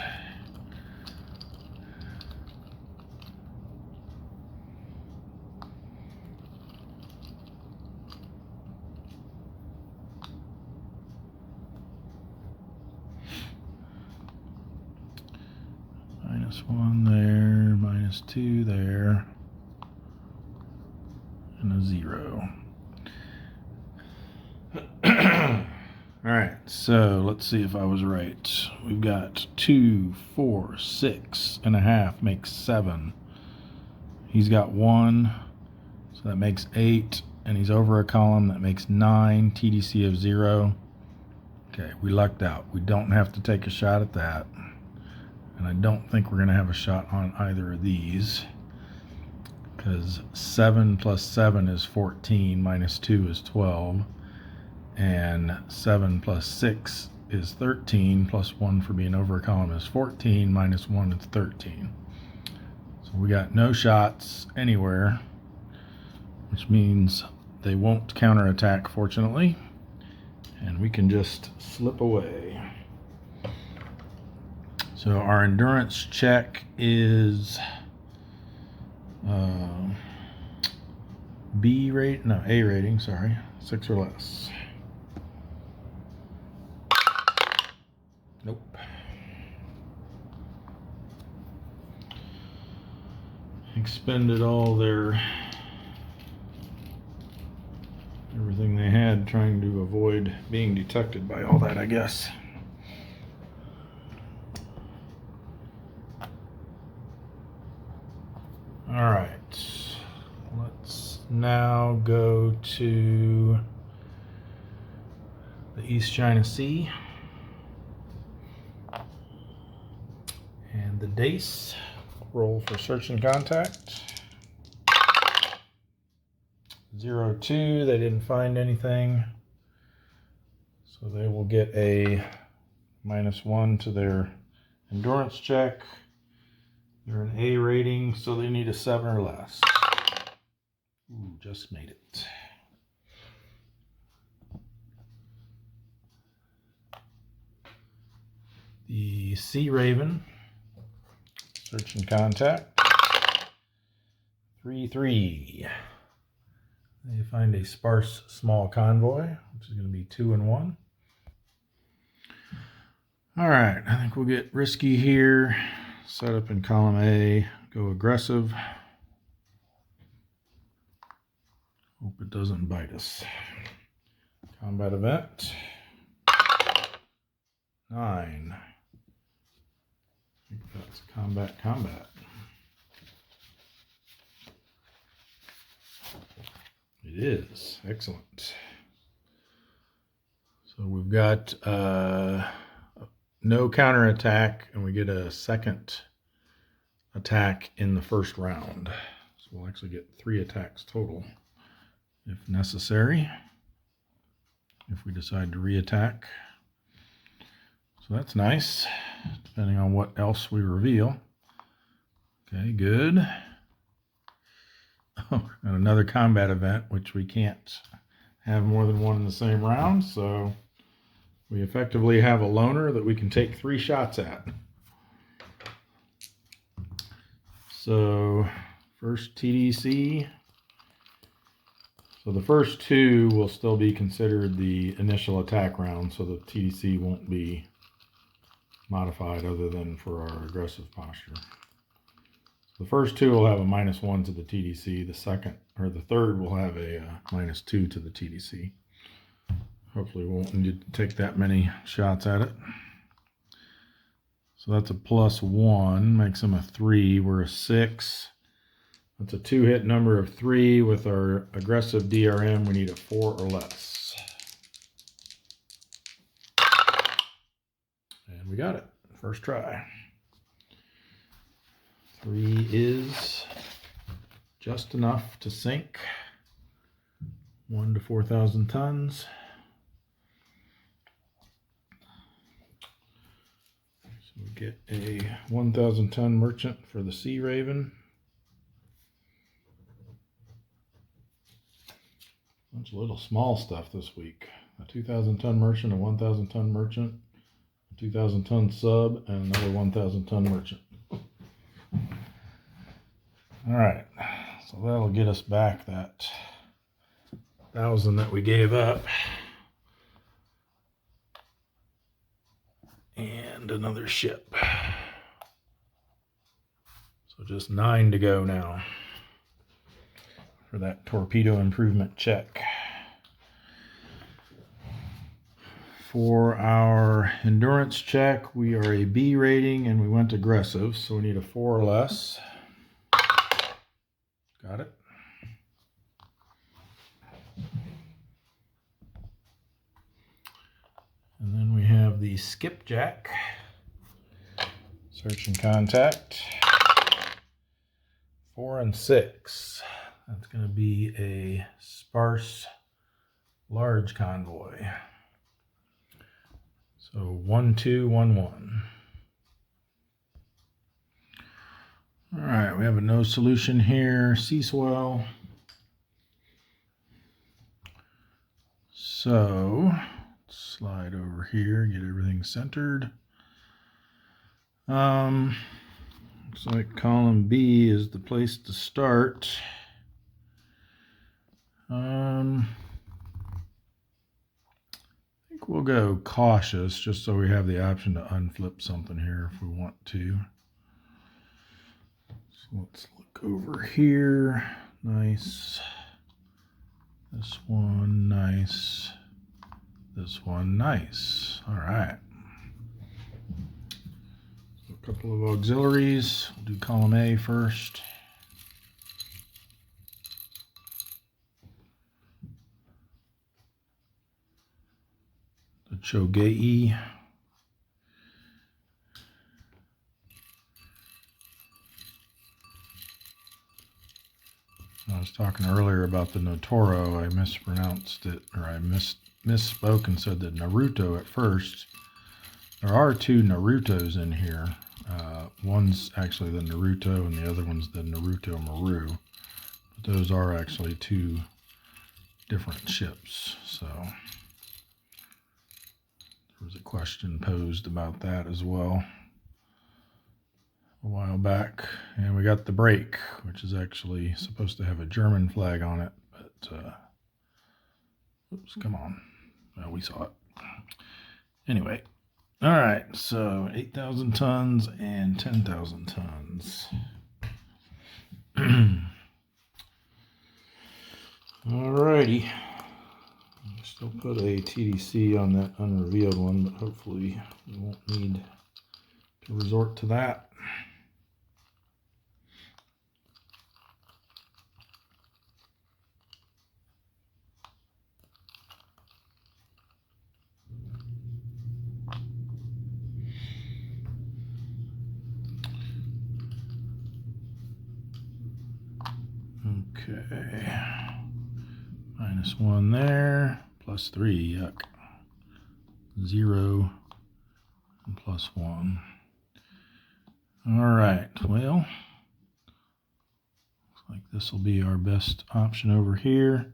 -1 there, -2 there. and a 0. All right, so let's see if I was right. We've got 2, 4, 6.5 makes 7. He's got 1, so that makes 8, and he's over a column that makes 9, TDC of 0. Okay, we lucked out. We don't have to take a shot at that. And I don't think we're going to have a shot on either of these, because 7 plus 7 is 14, minus 2 is 12, and 7 plus 6 is 13, plus 1 for being over a column is 14, minus 1 is 13. So we got no shots anywhere, which means they won't counterattack, fortunately, and we can just slip away. So our endurance check is A rating, sorry, 6 or less. Nope. Expended all their everything they had, trying to avoid being detected by all that, I guess. All right, let's now go to the East China Sea and the Dace. Roll for search and contact. 0-2, they didn't find anything, so they will get a -1 to their endurance check. They're an A rating, so they need a 7 or less. Ooh, just made it. The Sea Raven, search and contact. 3-3. They find a sparse small convoy, which is going to be 2 and 1. All right, I think we'll get risky here. Set up in column A, go aggressive. Hope it doesn't bite us. Combat event. 9. I think that's combat. It is. Excellent. So we've got no counterattack, and we get a second attack in the first round. So we'll actually get 3 attacks total if necessary, if we decide to reattack. So that's nice, depending on what else we reveal. Okay, good. Oh, and another combat event, which we can't have more than one in the same round, so we effectively have a loner that we can take 3 shots at. So first TDC. So the first 2 will still be considered the initial attack round, so the TDC won't be modified other than for our aggressive posture. The first 2 will have a -1 to the TDC. The third will have a -2 to the TDC. Hopefully we won't need to take that many shots at it. So that's a +1, makes them a 3. We're a 6. That's a 2-hit number of 3. With our aggressive DRM, we need a 4 or less. And we got it. First try. 3 is just enough to sink 1 to 4,000 tons. So we get a 1,000 ton merchant for the Sea Raven. Bunch of little small stuff this week. A 2,000 ton merchant, a 1,000 ton merchant, a 2,000 ton sub, and another 1,000 ton merchant. All right, so that'll get us back that 1,000 that we gave up. And another ship. So just 9 to go now. for that torpedo improvement check. For our endurance check, we are a B rating and we went aggressive, so we need a 4 or less. Got it. And then we have the skipjack. Search and contact. 4 and 6. That's going to be a sparse large convoy. So 1, 2, 1, 1. All right, we have a no solution here. Sea swell. So slide over here, get everything centered. Looks like column B is the place to start. I think we'll go cautious just so we have the option to unflip something here if we want to. So let's look over here. Nice. This one, nice. This one, nice. All right. So a couple of auxiliaries. We'll do column A first. The Chogei. I was talking earlier about the Notoro. I mispronounced it, or I misspoke and said that Naruto at first. There are 2 Narutos in here. One's actually the Naruto and the other one's the Naruto Maru. But those are actually 2 different ships. So there was a question posed about that as well a while back. And we got the break, which is actually supposed to have a German flag on it, but oops, come on. Well, we saw it. Anyway, all right, so 8,000 tons and 10,000 tons. All righty. Still put a TDC on that unrevealed one, but hopefully we won't need to resort to that. Okay, -1 there, +3, yuck. 0 and +1. All right, well, looks like this will be our best option over here.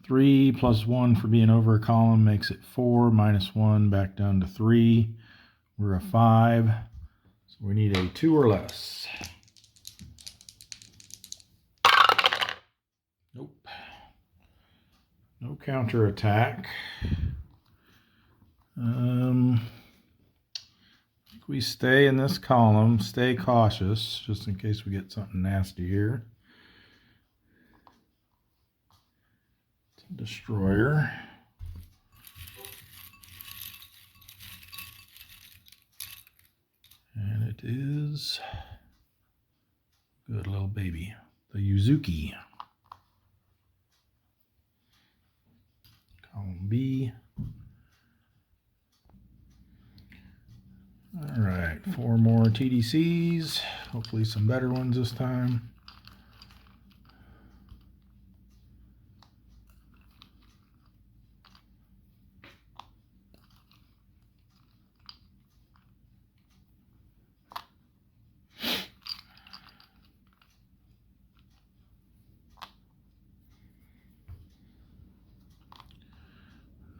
3 + 1 for being over a column makes it 4, -1 back down to 3. We're a 5, so we need a 2 or less. Nope. No counterattack. I think we stay in this column, stay cautious, just in case we get something nasty here. It's a destroyer. And it is good little baby, the Yuzuki. Column B. All right, 4 more TDCs, hopefully some better ones this time.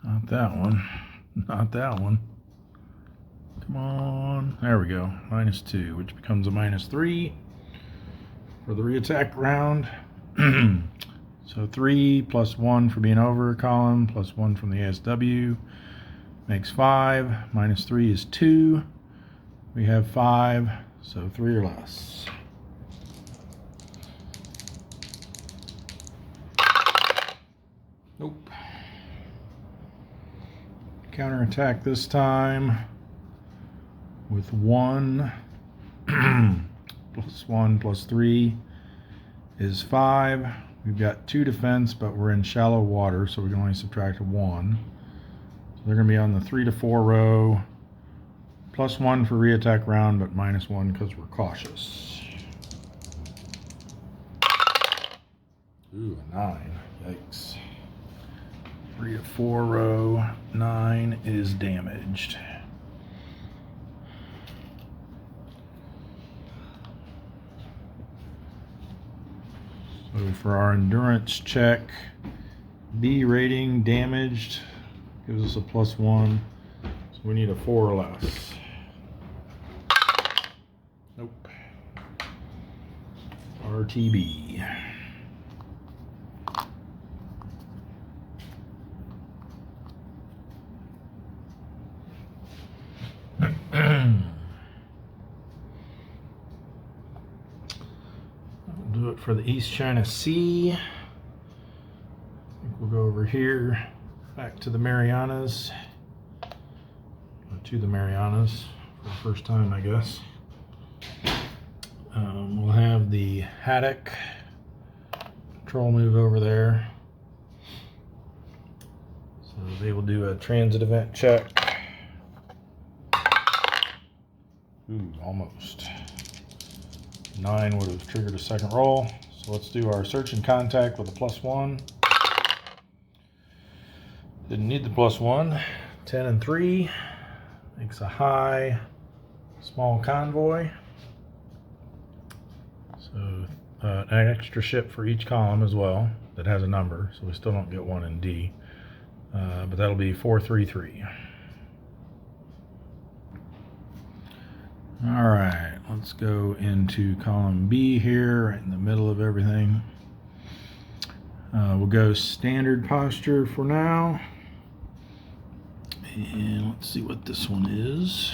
Not that one. Not that one. Come on. There we go. -2, which becomes a -3 for the reattack round. So 3 + 1 for being over a column, +1 from the ASW makes 5. -3 is 2. We have 5, so 3 or less. Nope. Counterattack this time with 1 plus 1 plus 3 is 5. We've got 2 defense, but we're in shallow water, so we can only subtract 1. So they're going to be on the 3 to 4 row. Plus 1 for re-attack round, but minus 1 because we're cautious. Ooh, a 9. Yikes. 3 to 4 row. 9 is damaged. So for our endurance check, B rating damaged gives us a plus 1. So we need a 4 or less. Nope. RTB. We'll do it for the East China Sea. I think we'll go over here, back to the Marianas. Or to the Marianas for the first time, I guess. We'll have the Haddock patrol move over there. So they will do a transit event check. Ooh, almost. 9 would have triggered a second roll. So let's do our search and contact with a plus 1. Didn't need the plus 1. 10 and 3 makes a high small convoy. So an extra ship for each column as well that has a number, so we still don't get 1 in D. But that'll be 433. All right, let's go into column B here, right in the middle of everything. We'll go standard posture for now. And let's see what this one is.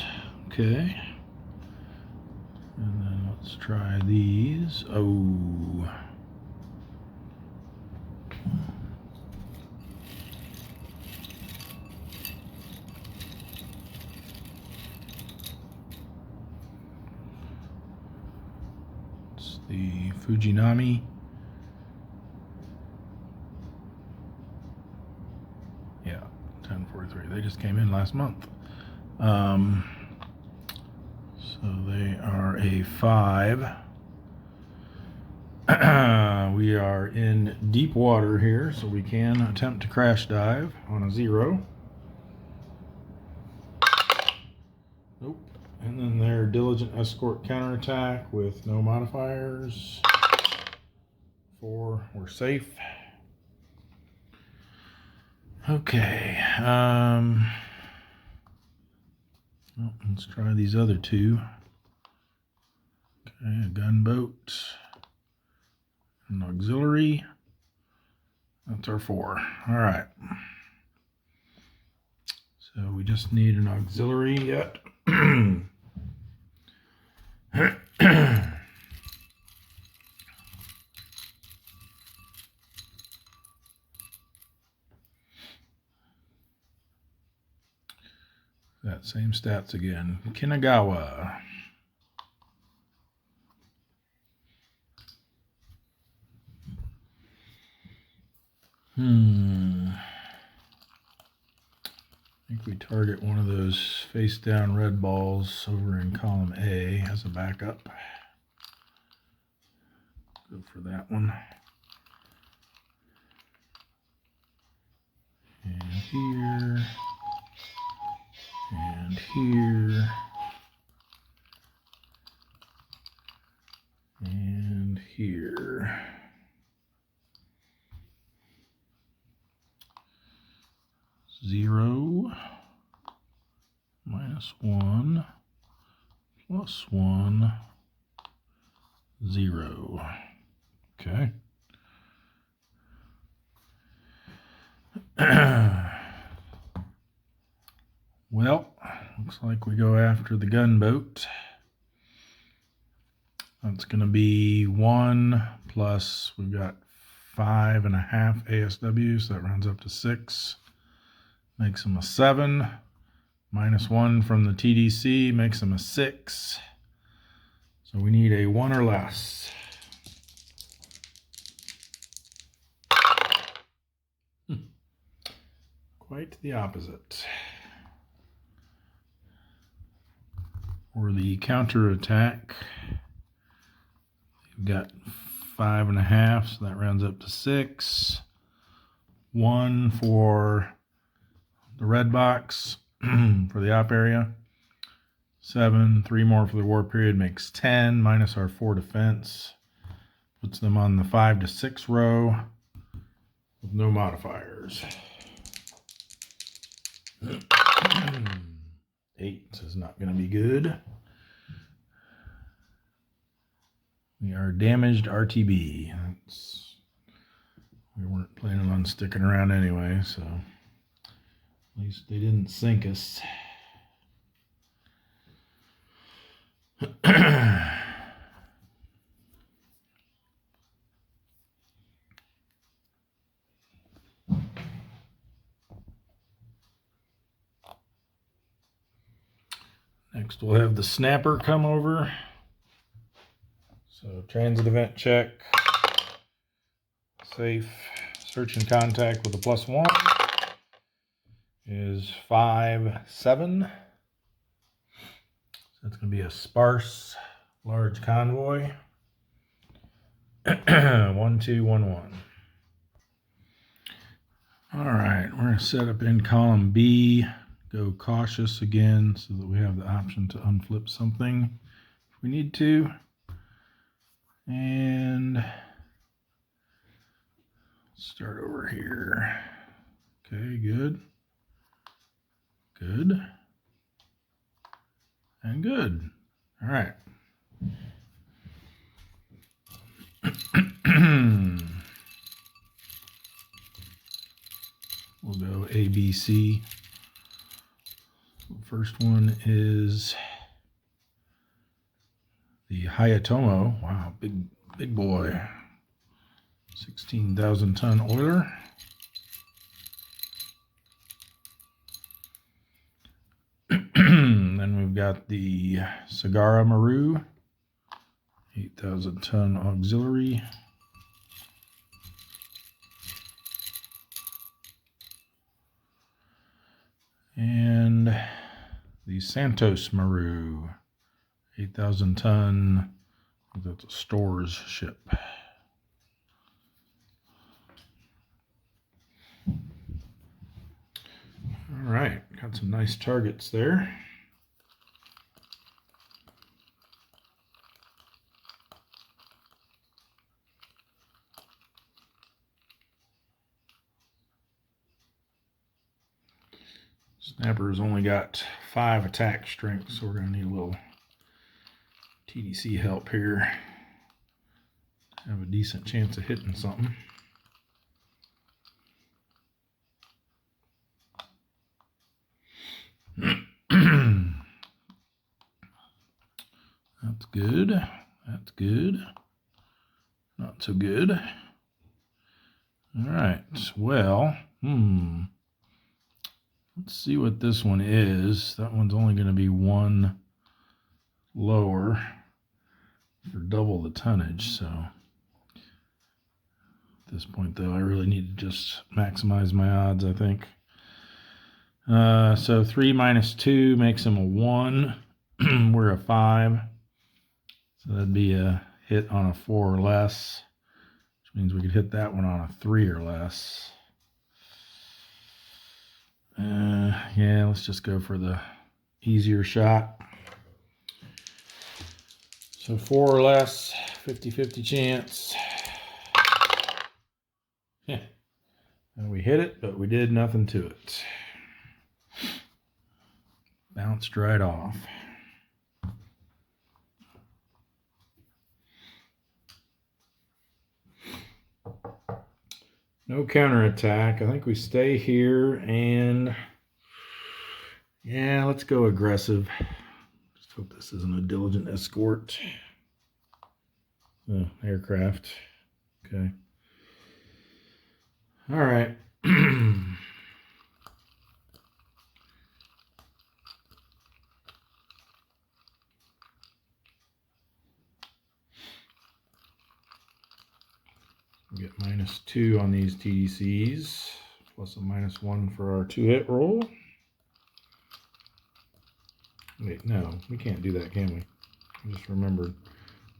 Okay. And then let's try these. Oh. It's the Fujinami. Yeah, 1043. They just came in last month. So they are a 5. We are in deep water here, so we can attempt to crash dive on a 0. Nope. And then their diligent escort counterattack with no modifiers. 4, we're safe. Okay. Let's try these other 2. Okay, a gunboat, an auxiliary. That's our 4. All right. So we just need an auxiliary yet. That same stats again. Kinagawa. I think we target one of those face down red balls over in column A as a backup. Go for that one. And here. And here. And here. Zero, minus 1, plus 1, 0. Okay. Well, looks like we go after the gunboat. That's going to be 1 plus, we've got 5.5 ASW, so that rounds up to 6. Makes him a 7. -1 from the TDC makes him a 6. So we need a 1 or less. Quite the opposite. For the counter attack, we've got 5.5, so that rounds up to 6. 1 for the red box for the op area. 7, 3 more for the war period makes 10, minus our 4 defense. Puts them on the 5 to 6 row with no modifiers. 8 is not going to be good. We are damaged RTB. We weren't planning on sticking around anyway, so at least they didn't sink us. Next, we'll have the snapper come over. So transit event check. Safe. Search and contact with a +1 is 5-7. So it's going to be a sparse, large convoy. 1-2-1-1. All right, we're going to set up in column B. Go cautious again so that we have the option to unflip something if we need to. And start over here. Okay, good. Good. And good. All right. We'll go A, B, C. First one is the Hayatomo. Wow, big boy. 16,000 ton oiler. Then we've got the Sagara Maru, 8,000 ton auxiliary. And the Santos Maru, 8,000 ton, that's a stores ship. All right, got some nice targets there. Snapper's only got 5 attack strength, so we're going to need a little TDC help here. Have a decent chance of hitting something. That's good. That's good. Not so good. All right. Well, let's see what this one is. That one's only going to be 1 lower for double the tonnage. So at this point, though, I really need to just maximize my odds, I think. So 3 minus 2 makes him a 1. We're a 5. So that'd be a hit on a 4 or less, which means we could hit that one on a 3 or less. Yeah, let's just go for the easier shot. So 4 or less, 50-50 chance. Yeah. And we hit it, but we did nothing to it. Bounced right off. No counterattack. I think we stay here and yeah, let's go aggressive. Just hope this isn't a diligent escort. Oh, aircraft. Okay. All right. We get -2 on these TDCs, plus a -1 for our 2-hit roll. Wait, no, we can't do that, can we? I just remembered.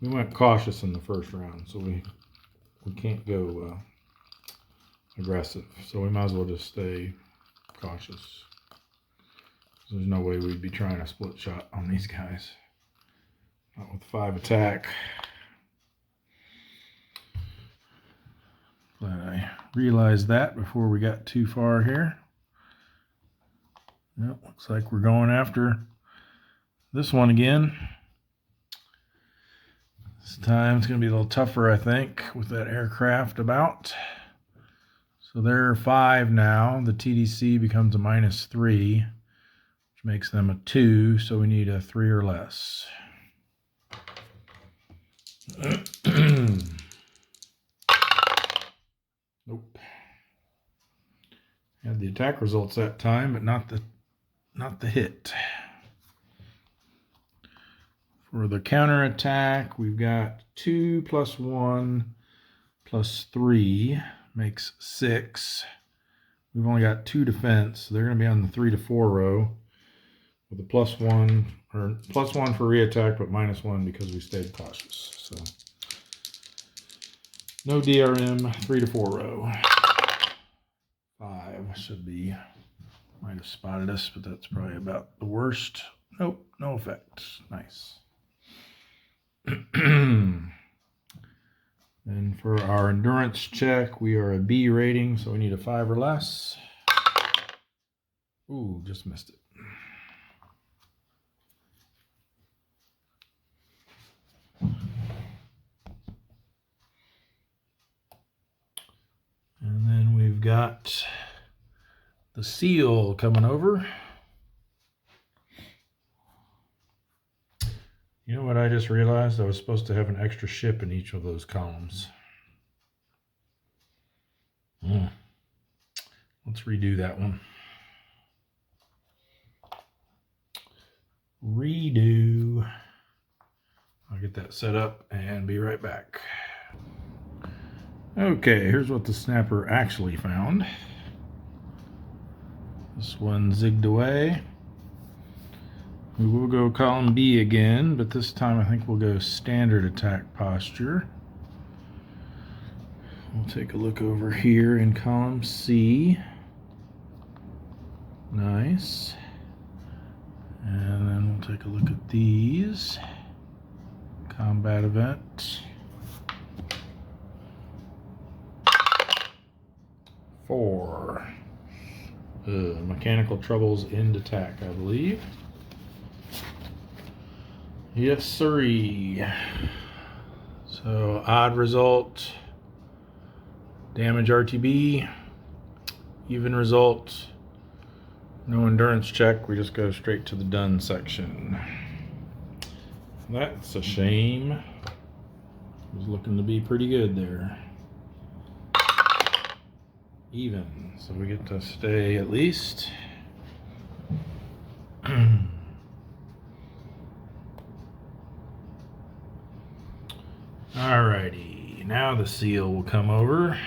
We went cautious in the first round, so we can't go aggressive. So we might as well just stay cautious. There's no way we'd be trying a split shot on these guys. Not with 5 attack. Glad I realized that before we got too far here. Yep, looks like we're going after this one again. This time it's going to be a little tougher, I think, with that aircraft about. So there are 5 now. The TDC becomes a -3, which makes them a 2, so we need a 3 or less. Nope. Had the attack results that time, but not the hit. For the counter attack, we've got 2 + 1 + 3 makes 6. We've only got 2 defense, so they're going to be on the 3 to 4 row with a +1 or +1 for reattack, but -1 because we stayed cautious. So no DRM, 3 to 4 row. 5 should be. Might have spotted us, but that's probably about the worst. Nope, no effect. Nice. And for our endurance check, we are a B rating, so we need a 5 or less. Ooh, just missed it. And then we've got the SEAL coming over. You know what I just realized? I was supposed to have an extra ship in each of those columns. Let's redo that one. Redo. I'll get that set up and be right back. Okay, here's what the snapper actually found. This one zigged away. We will go column B again, but this time I think we'll go standard attack posture. We'll take a look over here in column C. Nice. And then we'll take a look at these. Combat event. 4. Mechanical troubles end attack, I believe. Yes, sirree. So odd result, damage RTB, even result, no endurance check. We just go straight to the done section. That's a shame. It was looking to be pretty good there. Even, so we get to stay at least. Alrighty, now the SEAL will come over.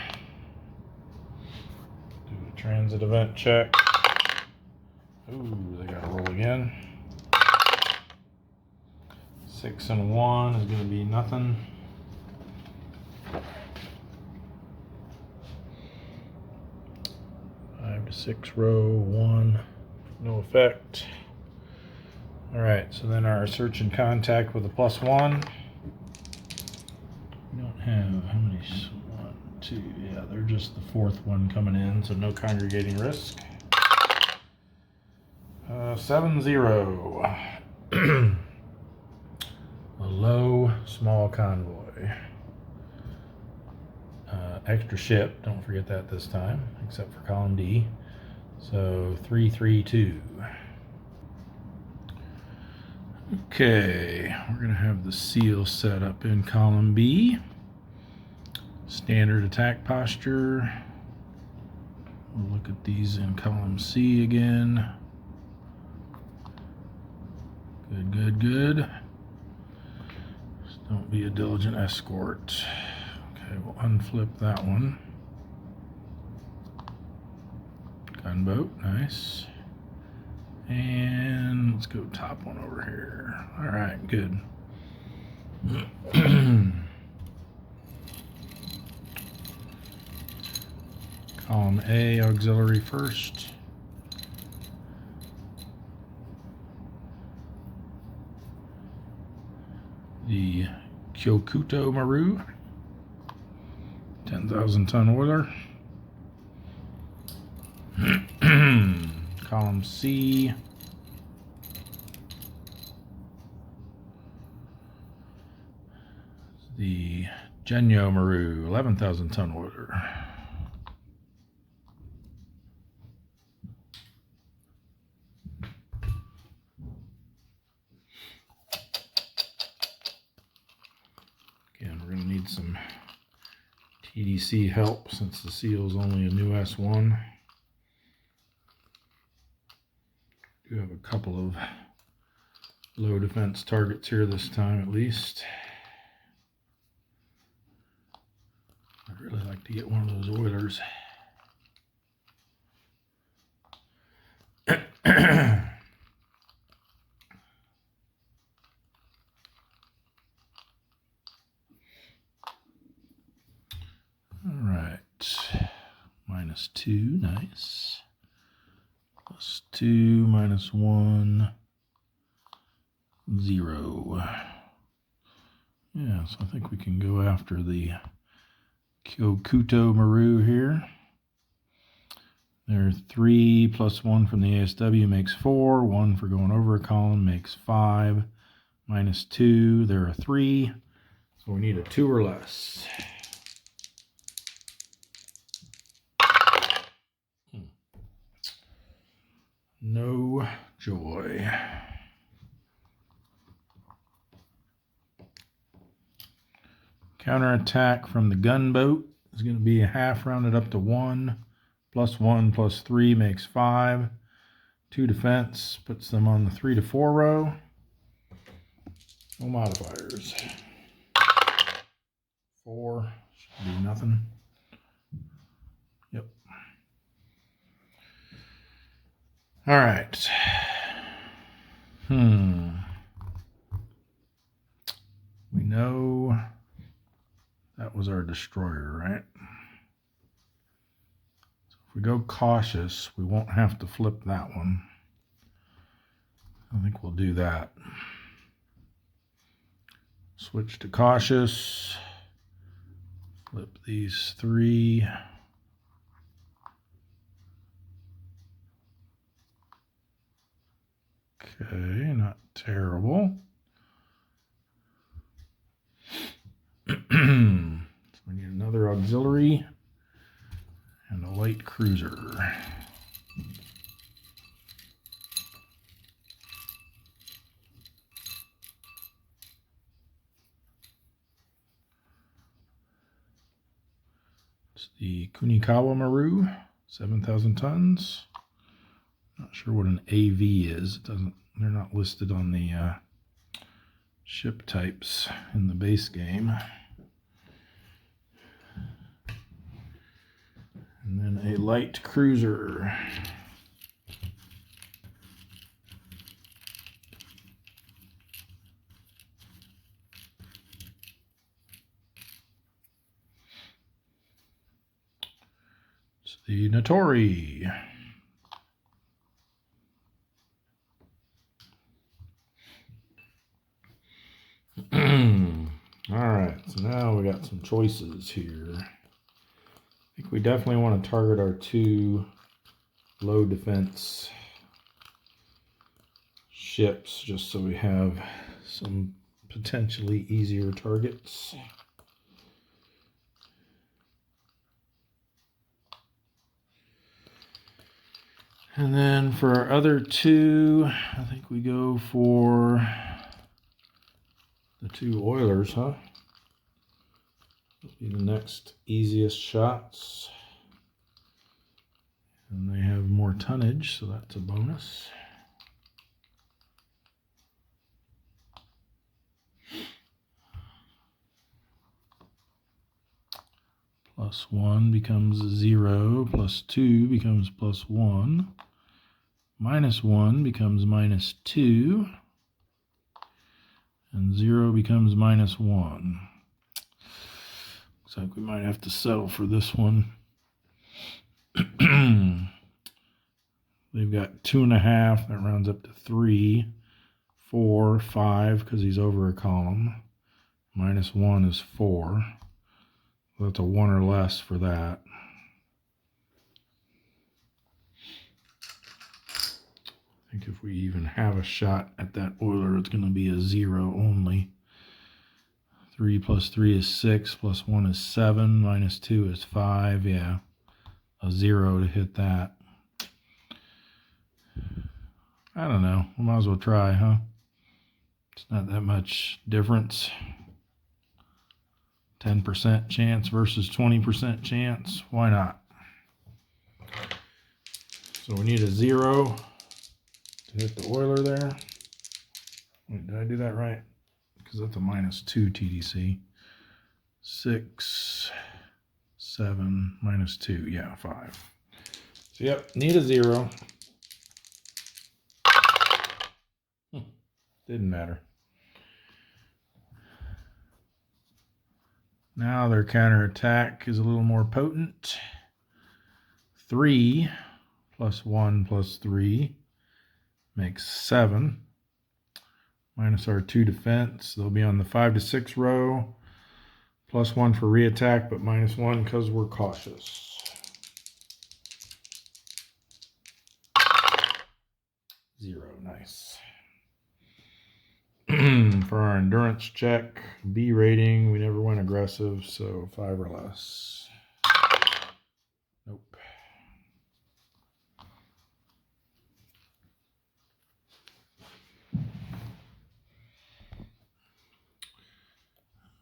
Do a transit event check. Ooh, they gotta roll again. 6 and 1 is gonna be nothing. 5 to 6 row, 1, no effect. Alright, so then our search and contact with a +1. We don't have, how many? 1, 2, yeah, they're just the 4th one coming in, so no congregating risk. 7-0. A low, small convoy. Extra ship, don't forget that this time, except for column D. So 3-3-2. Okay, we're going to have the SEAL set up in column B. Standard attack posture. We'll look at these in column C again. Good, good, good. Just don't be a diligent escort. Okay, we'll unflip that one. Gunboat, nice. And let's go top one over here. All right, good. Column A, auxiliary first. The Kyokuto Maru, 10,000 ton oiler. Column C, the Genyo Maru, 11,000 ton oiler. Again, we're going to need some TDC help since the seal is only a new S1. Do have a couple of low defense targets here this time at least. I'd really like to get one of those oilers. All right, -2, nice. +2, -1, 0. Yeah, so I think we can go after the Kyokuto Maru here. There are 3 + 1 from the ASW makes 4. 1 for going over a column makes 5. -2, there are 3. So we need a 2 or less. No joy. Counterattack from the gunboat is going to be a half rounded up to 1. +1 + 3 makes 5. 2 defense puts them on the 3 to 4 row. No modifiers. 4 should be nothing. Yep. All right. We know that was our destroyer, right? So if we go cautious, we won't have to flip that one. I think we'll do that. Switch to cautious. Flip these 3. Okay, not terrible. So we need another auxiliary and a light cruiser. It's the Kunikawa Maru, 7,000 tons. Not sure what an AV is. It doesn't. They're not listed on the ship types in the base game. And then a light cruiser. It's the Notori. All right, so now we got some choices here. I think we definitely want to target our 2 low defense ships just so we have some potentially easier targets. And then for our other 2, I think we go for the 2 oilers, huh? That'll be the next easiest shots. tonnage, so that's a bonus. Plus 1 becomes 0, plus 2 becomes plus 1, minus 1 becomes minus 2, and 0 becomes minus 1. Looks like we might have to settle for this one. They've got 2.5, that rounds up to 3, 4, 5, because he's over a column. Minus 1 is 4. So that's a 1 or less for that. I think if we even have a shot at that Euler, it's going to be a 0 only. 3 plus 3 is 6, plus 1 is 7, minus 2 is 5. Yeah, a 0 to hit that. I don't know. We might as well try, huh? It's not that much difference. 10% chance versus 20% chance. Why not? So we need a 0 to hit the Euler there. Wait, did I do that right? Because that's a minus 2 TDC. 6, 7, minus 2. Yeah, 5. So, yep, need a 0. Didn't matter. Now their counterattack is a little more potent. 3 plus 1 plus 3 makes 7. Minus our 2 defense. They'll be on the 5 to 6 row. Plus 1 for reattack, but minus 1 because we're cautious. 0, nice. For our endurance check, B rating, we never went aggressive, so 5 or less. Nope.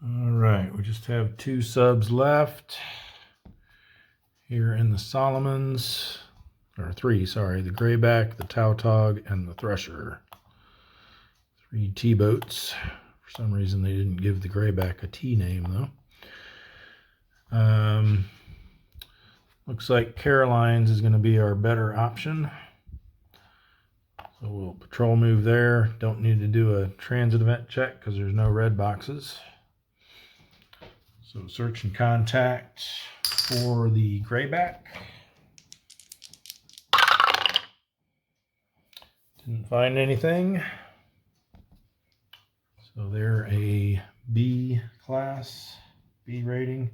All right, we just have 2 subs left here in the Solomons, or 3, sorry, the Grayback, the Tautog, and the Thresher. 3 T-boats. For some reason they didn't give the Grayback a T name though. Looks like Caroline's is going to be our better option. So we'll patrol move there. Don't need to do a transit event check because there's no red boxes. So search and contact for the Grayback. Didn't find anything. So they're a B class, B rating.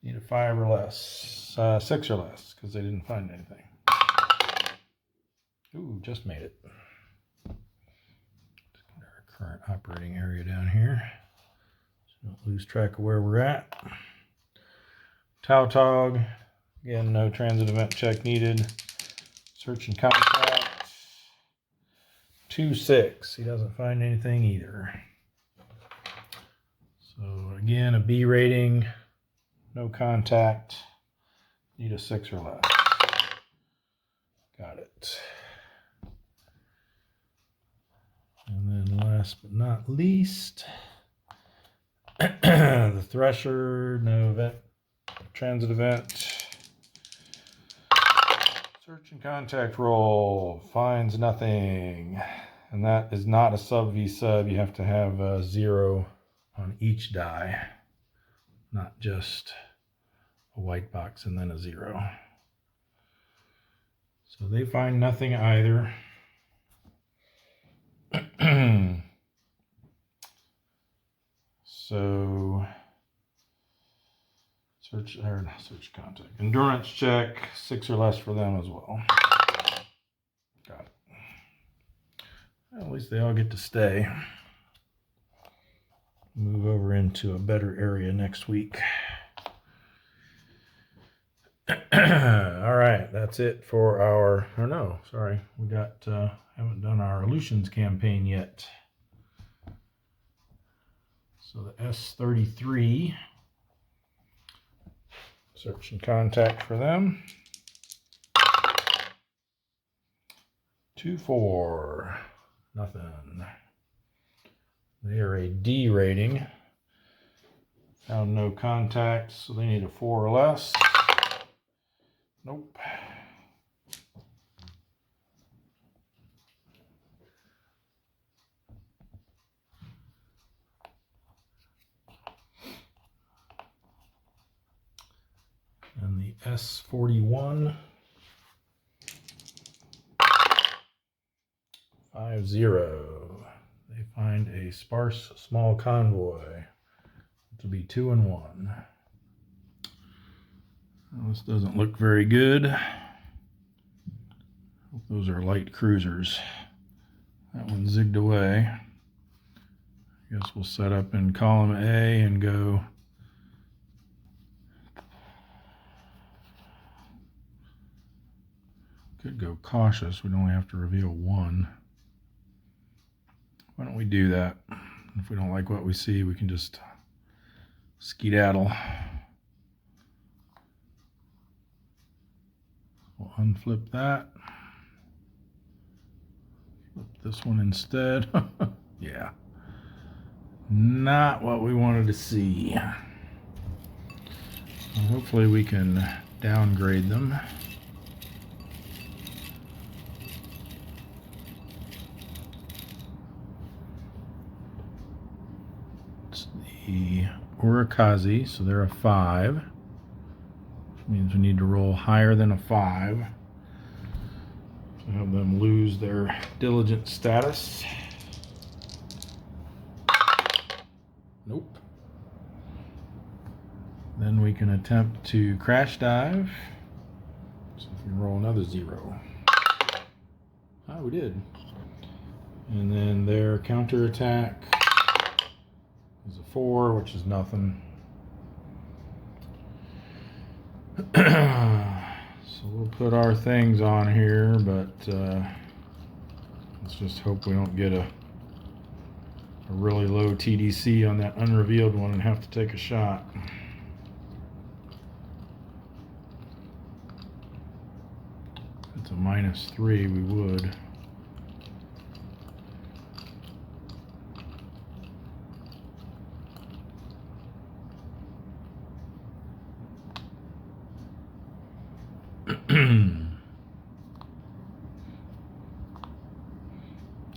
Need a 5 or less, 6 or less, because they didn't find anything. Ooh, just made it. Let's get our current operating area down here, so don't lose track of where we're at. Tautog, again, no transit event check needed. Search and contact. 2-6. He doesn't find anything either. So again, a B rating, no contact, need a 6 or less. Got it. And then last but not least, the Thresher, no event, transit event. Search and contact roll, finds nothing. And that is not a sub V sub. You have to have a 0 on each die, not just a white box and then a 0. So they find nothing either. So search contact. Endurance check, 6 or less for them as well. Got it. Well, at least they all get to stay. Move over into a better area next week. All right, that's it for our, or no, sorry, we got, haven't done our Aleutians campaign yet. So the S-33, search and contact for them. 2-4. Nothing. They are a D rating. Found no contacts, so they need a 4 or less. Nope. And the S41. 5-0. They find a sparse small convoy. To be 2-1. Well, this doesn't look very good. Those are light cruisers. That one zigged away. I guess we'll set up in column A and go could go cautious. We'd only have to reveal one. Why don't we do that? If we don't like what we see, we can just skedaddle. We'll unflip that. Flip this one instead. Yeah. Not what we wanted to see. Well, hopefully we can downgrade them. It's the Urakazi, so they're a 5. Which means we need to roll higher than a 5 to have them lose their diligent status. Nope. Then we can attempt to crash dive. So if we roll another 0. Ah, we did. And then their counterattack is a 4, which is nothing. So we'll put our things on here, but let's just hope we don't get a really low TDC on that unrevealed one and have to take a shot. If it's a -3, we would.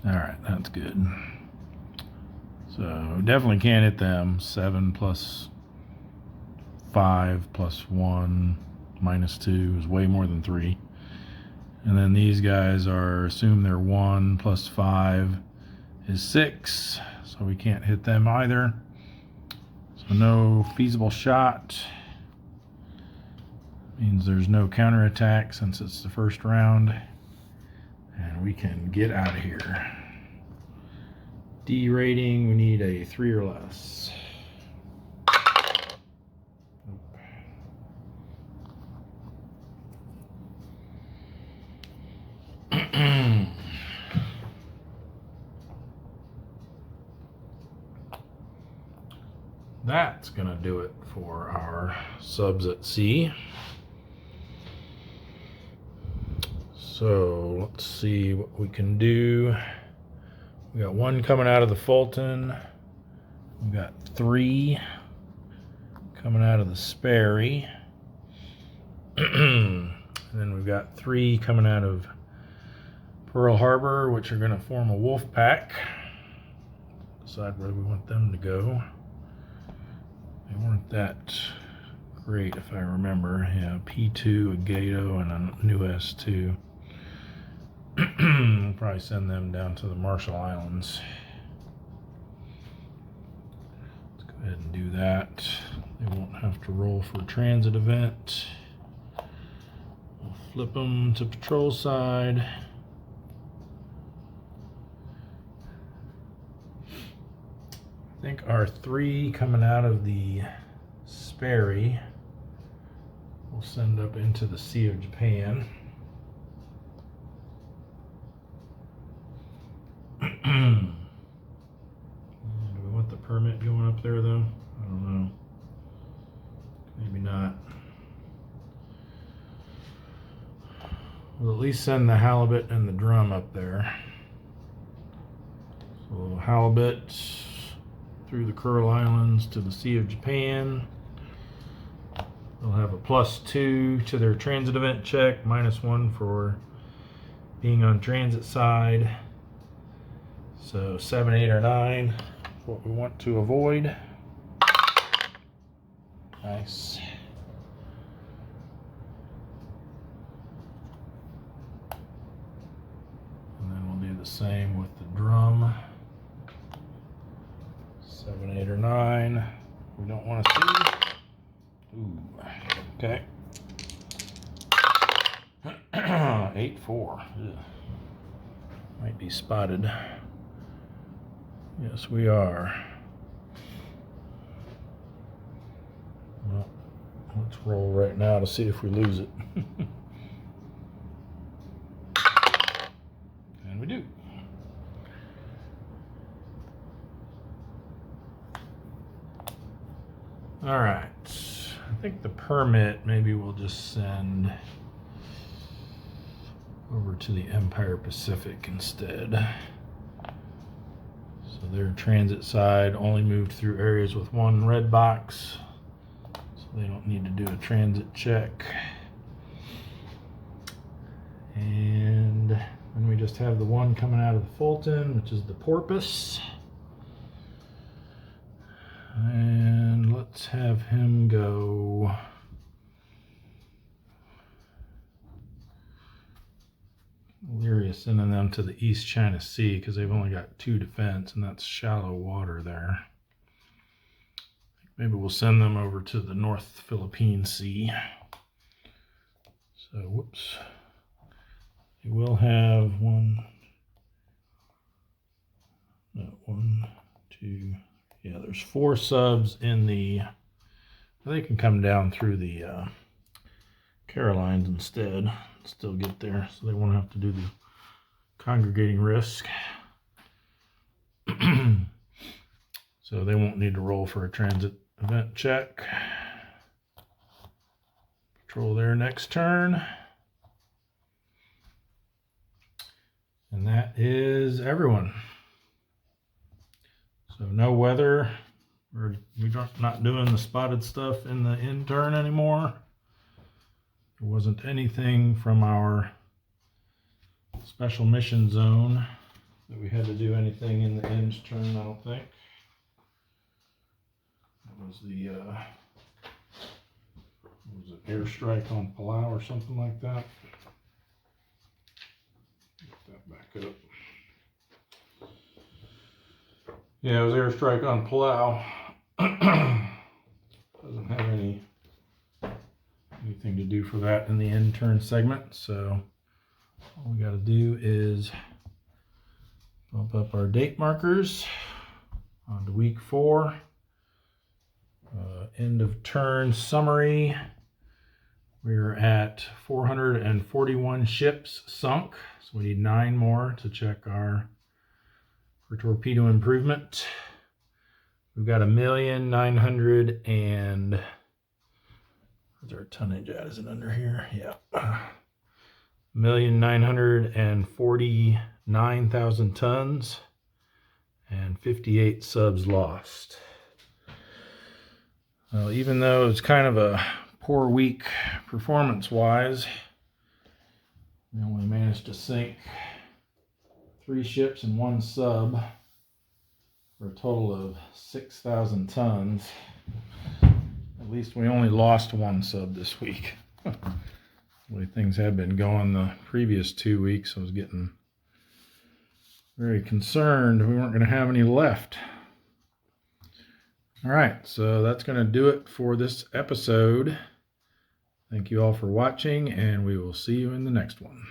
Alright, that's good. So definitely can't hit them. 7 plus 5 plus 1 minus 2 is way more than 3. And then these guys are, assume they're 1 plus 5 is 6. So we can't hit them either. So no feasible shot. Means there's no counterattack since it's the first round. And we can get out of here. D rating, we need a 3 or less. Nope. That's gonna do it for our subs at sea. So let's see what we can do. We got 1 coming out of the Fulton. We got 3 coming out of the Sperry. And then we've got 3 coming out of Pearl Harbor, which are going to form a wolf pack. Decide where we want them to go. They weren't that great if I remember. Yeah, P2, a Gato, and a new S2. We'll probably send them down to the Marshall Islands. Let's go ahead and do that. They won't have to roll for a transit event. We'll flip them to patrol side. I think our 3 coming out of the Sperry will send up into the Sea of Japan. Do we want the permit going up there though? I don't know. Maybe not. we'll at least send the halibut and the drum up there. So halibut through the Kuril Islands to the Sea of Japan. They'll have a +2 to their transit event check, -1 for being on transit side. So 7, 8, or 9 is what we want to avoid. Nice. And then we'll do the same with the drum. 7, 8, or 9. We don't want to see. Ooh. Okay. 8, 4. Ugh. Might be spotted. Yes, we are. Well, let's roll right now to see if we lose it. And we do. All right. I think the permit maybe we'll just send over to the Empire Pacific instead. So their transit side only moved through areas with 1 red box, so they don't need to do a transit check. And then we just have the one coming out of the Fulton, which is the porpoise. And let's have him go. Leary is sending them to the East China Sea because they've only got 2 defense, and that's shallow water there. Maybe we'll send them over to the North Philippine Sea. So, whoops. They will have 1, 2. Yeah, there's 4 subs in the. They can come down through the Carolines instead. Still get there, so they won't have to do the congregating risk. So they won't need to roll for a transit event check. Patrol there next turn. And that is everyone. So no weather. We're not doing the spotted stuff in the end turn anymore. There wasn't anything from our special mission zone that we had to do anything in the end turn, I don't think. That was the was it airstrike on Palau or something like that? Get that back up. Yeah, it was airstrike on Palau. Doesn't have anything to do for that in the end turn segment, so all we got to do is bump up our date markers onto week 4. End of turn summary. We're at 441 ships sunk, so we need 9 more to check for torpedo improvement. We've got 1,900,000 and where's our tonnage at? Is it under here? Yeah. 1,949,000 tons and 58 subs lost. Well, even though it's kind of a poor week performance-wise, we only managed to sink 3 ships and 1 sub for a total of 6,000 tons. At least we only lost 1 sub this week. The way things had been going the previous 2 weeks, I was getting very concerned we weren't going to have any left. All right, so that's going to do it for this episode. Thank you all for watching, and we will see you in the next one.